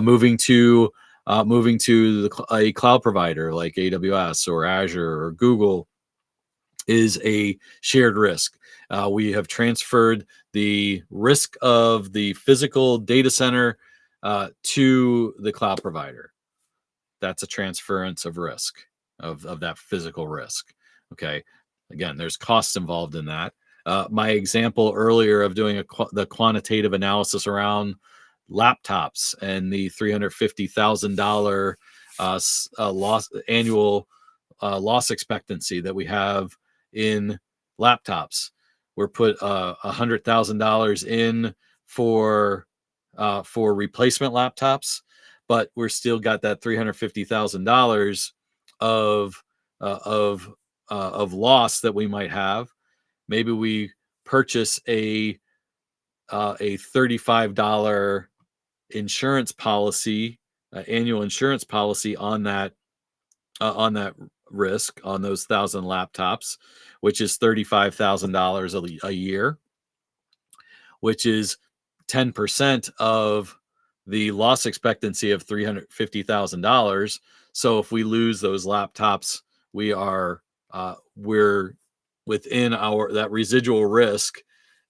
Moving to a cloud provider like AWS or Azure or Google is a shared risk. We have transferred the risk of the physical data center to the cloud provider. That's a transference of risk, of that physical risk. Okay. Again, there's costs involved in that. My example earlier of doing the quantitative analysis around laptops and the $350,000 annual loss expectancy that we have in laptops. We're put $100,000 in for replacement laptops, but we're still got that $350,000 of loss that we might have. Maybe we purchase a $35 insurance policy, annual insurance policy on that risk, on those 1,000 laptops, which is $35,000 a year, which is 10% of the loss expectancy of $350,000. So if we lose those laptops, we're within that residual risk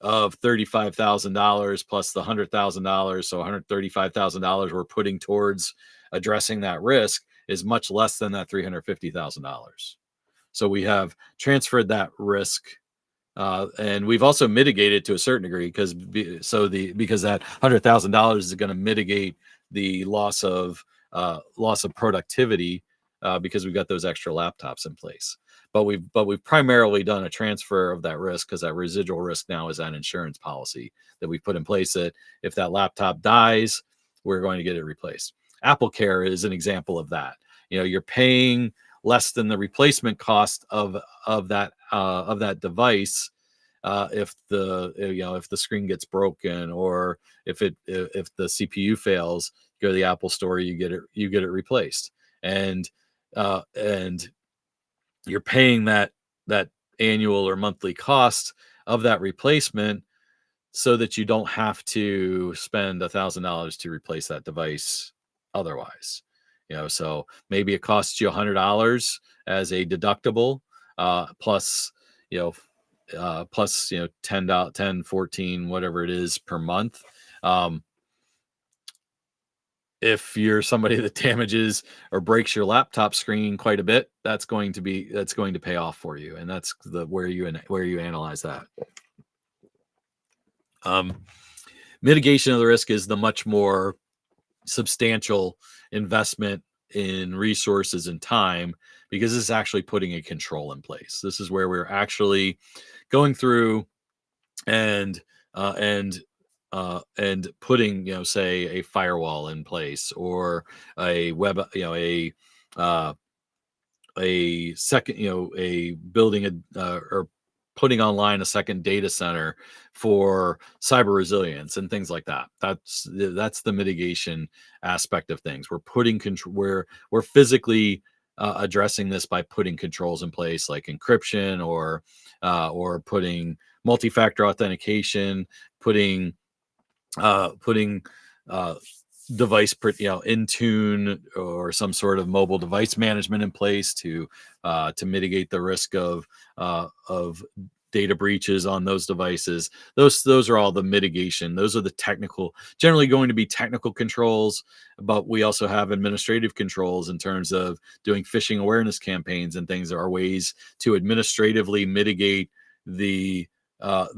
of $35,000 plus the $100,000. So $135,000 we're putting towards addressing that risk is much less than that $350,000. So we have transferred that risk, and we've also mitigated to a certain degree because that $100,000 is going to mitigate the loss of productivity because we've got those extra laptops in place. But we've primarily done a transfer of that risk because that residual risk now is that insurance policy that we put in place that if that laptop dies, we're going to get it replaced. Apple Care is an example of that. You're paying less than the replacement cost of that device if the screen gets broken, or if the CPU fails. You go to the Apple store, you get it replaced, and you're paying that annual or monthly cost of that replacement so that you don't have to spend $1,000 to replace that device otherwise. So maybe it costs you $100 as a deductible, plus, you know, plus, 10, 14, whatever it is per month. Um, if you're somebody that damages or breaks your laptop screen quite a bit, that's going to pay off for you, and that's where you analyze that. Um, Mitigation of the risk is the much more substantial investment in resources and time, because this is actually putting a control in place. This is where we're actually going through and uh, and and putting, say, a firewall in place, or a web, uh, a second, a building or putting online a second data center for cyber resilience and things like that. That's the mitigation aspect of things. We're putting control, we're physically addressing this by putting controls in place, like encryption, or putting multi-factor authentication, putting putting uh, device, Intune or some sort of mobile device management in place to mitigate the risk of data breaches on those devices. Those are all the mitigation. Those are the generally going to be technical controls, but we also have administrative controls in terms of doing phishing awareness campaigns and things. There are ways to administratively mitigate the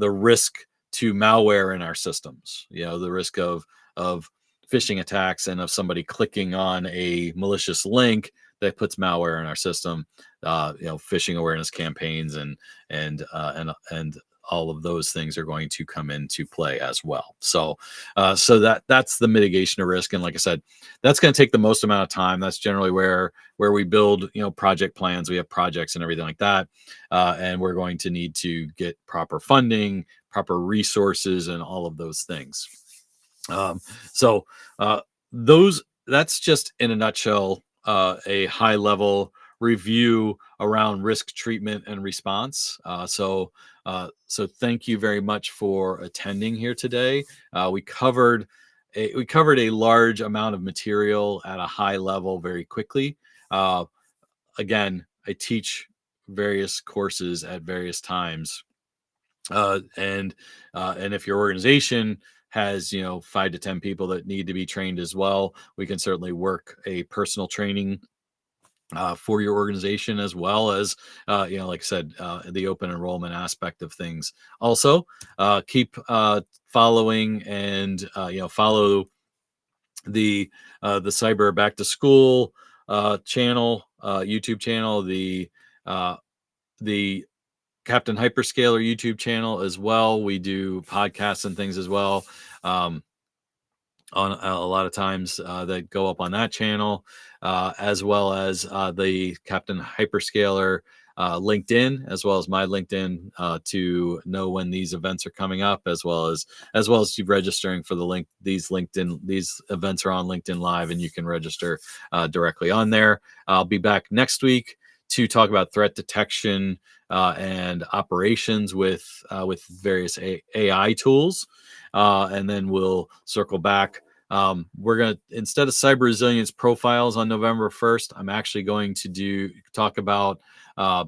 risk to malware in our systems. The risk of phishing attacks and of somebody clicking on a malicious link that puts malware in our system. Phishing awareness campaigns and all of those things are going to come into play as well. So that's the mitigation of risk. And like I said, that's going to take the most amount of time. That's generally where we build, project plans. We have projects and everything like that. And we're going to need to get proper funding, proper resources, and all of those things. So that's just in a nutshell, a high level review around risk treatment and response. So thank you very much for attending here today. We covered a large amount of material at a high level very quickly. Again, I teach various courses at various times, and if your organization has 5 to 10 people that need to be trained as well, we can certainly work a personal training for your organization, as well as like I said, the open enrollment aspect of things. Also, keep following and follow the cyber back to school channel, YouTube channel, the Captain Hyperscaler YouTube channel as well. We do podcasts and things as well, on a lot of times that go up on that channel, as well as the Captain Hyperscaler LinkedIn, as well as my LinkedIn, to know when these events are coming up, as well as you registering for the link. These events are on LinkedIn Live, and you can register directly on there. I'll be back next week to talk about threat detection and operations with various AI tools, and then we'll circle back. We're gonna, instead of cyber resilience profiles on November 1st, I'm actually going to talk about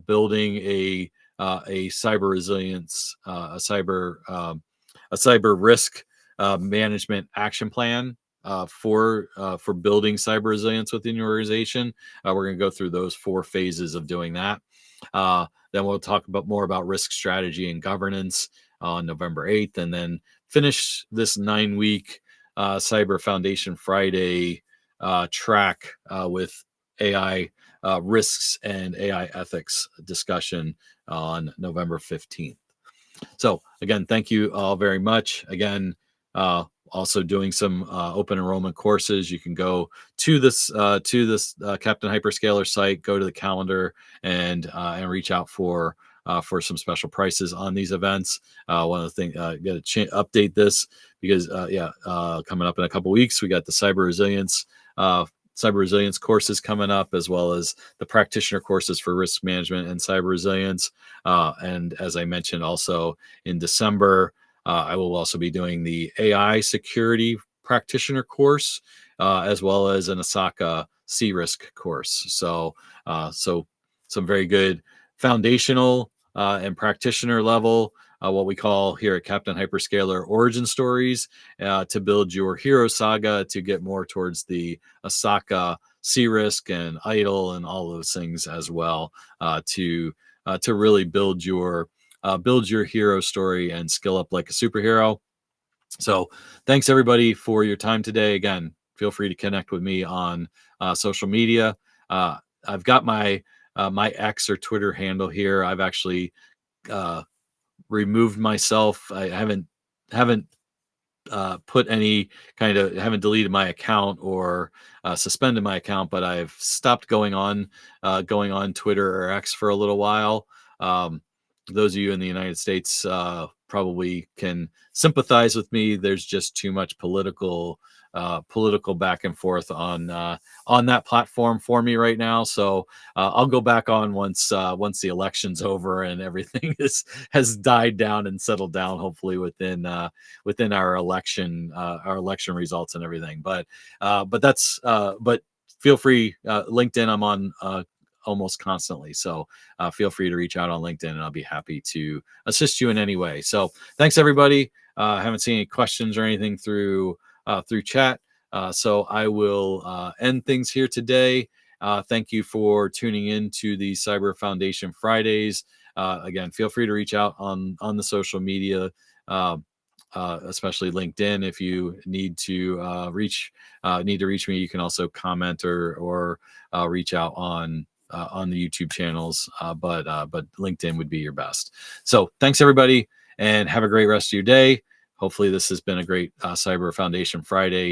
building a cyber resilience, a cyber risk management action plan for building cyber resilience within your organization. We're going to go through those 4 phases of doing that. Then we'll talk more about risk strategy and governance on November 8th, and then finish this 9-week Cyber Foundation Friday track with AI risks and AI ethics discussion on November 15th. So again, thank you all very much. Again, also doing some open enrollment courses. You can go to this Captain Hyperscaler site, go to the calendar, and reach out for some special prices on these events. One of the things, update this, because coming up in a couple weeks, we got the cyber resilience cyber resilience courses coming up, as well as the practitioner courses for risk management and cyber resilience. And as I mentioned, also in December, I will also be doing the AI security practitioner course, as well as an Osaka C-risk course. So some very good foundational and practitioner level, what we call here at Captain Hyperscaler origin stories, to build your hero saga to get more towards the Osaka C-risk and idle and all those things as well, to really build your hero story and skill up like a superhero. So thanks everybody for your time today. Again, feel free to connect with me on social media. I've got my my X or Twitter handle here. I've actually removed myself. I haven't put any haven't deleted my account or suspended my account, but I've stopped going on Twitter or X for a little while. Those of you in the United States probably can sympathize with me. There's just too much political back and forth on that platform for me right now. So I'll go back on once the election's over and everything has died down and settled down. Hopefully within our election results and everything. But feel free. LinkedIn, I'm on almost constantly. So feel free to reach out on LinkedIn and I'll be happy to assist you in any way. So thanks everybody. I haven't seen any questions or anything through chat. So I will end things here today. Thank you for tuning in to the Cyber Foundation Fridays. Again, feel free to reach out on the social media, especially LinkedIn. If you need to reach me, you can also comment or reach out on the YouTube channels. But LinkedIn would be your best. So thanks everybody, and have a great rest of your day. Hopefully this has been a great Cyber Foundation Friday.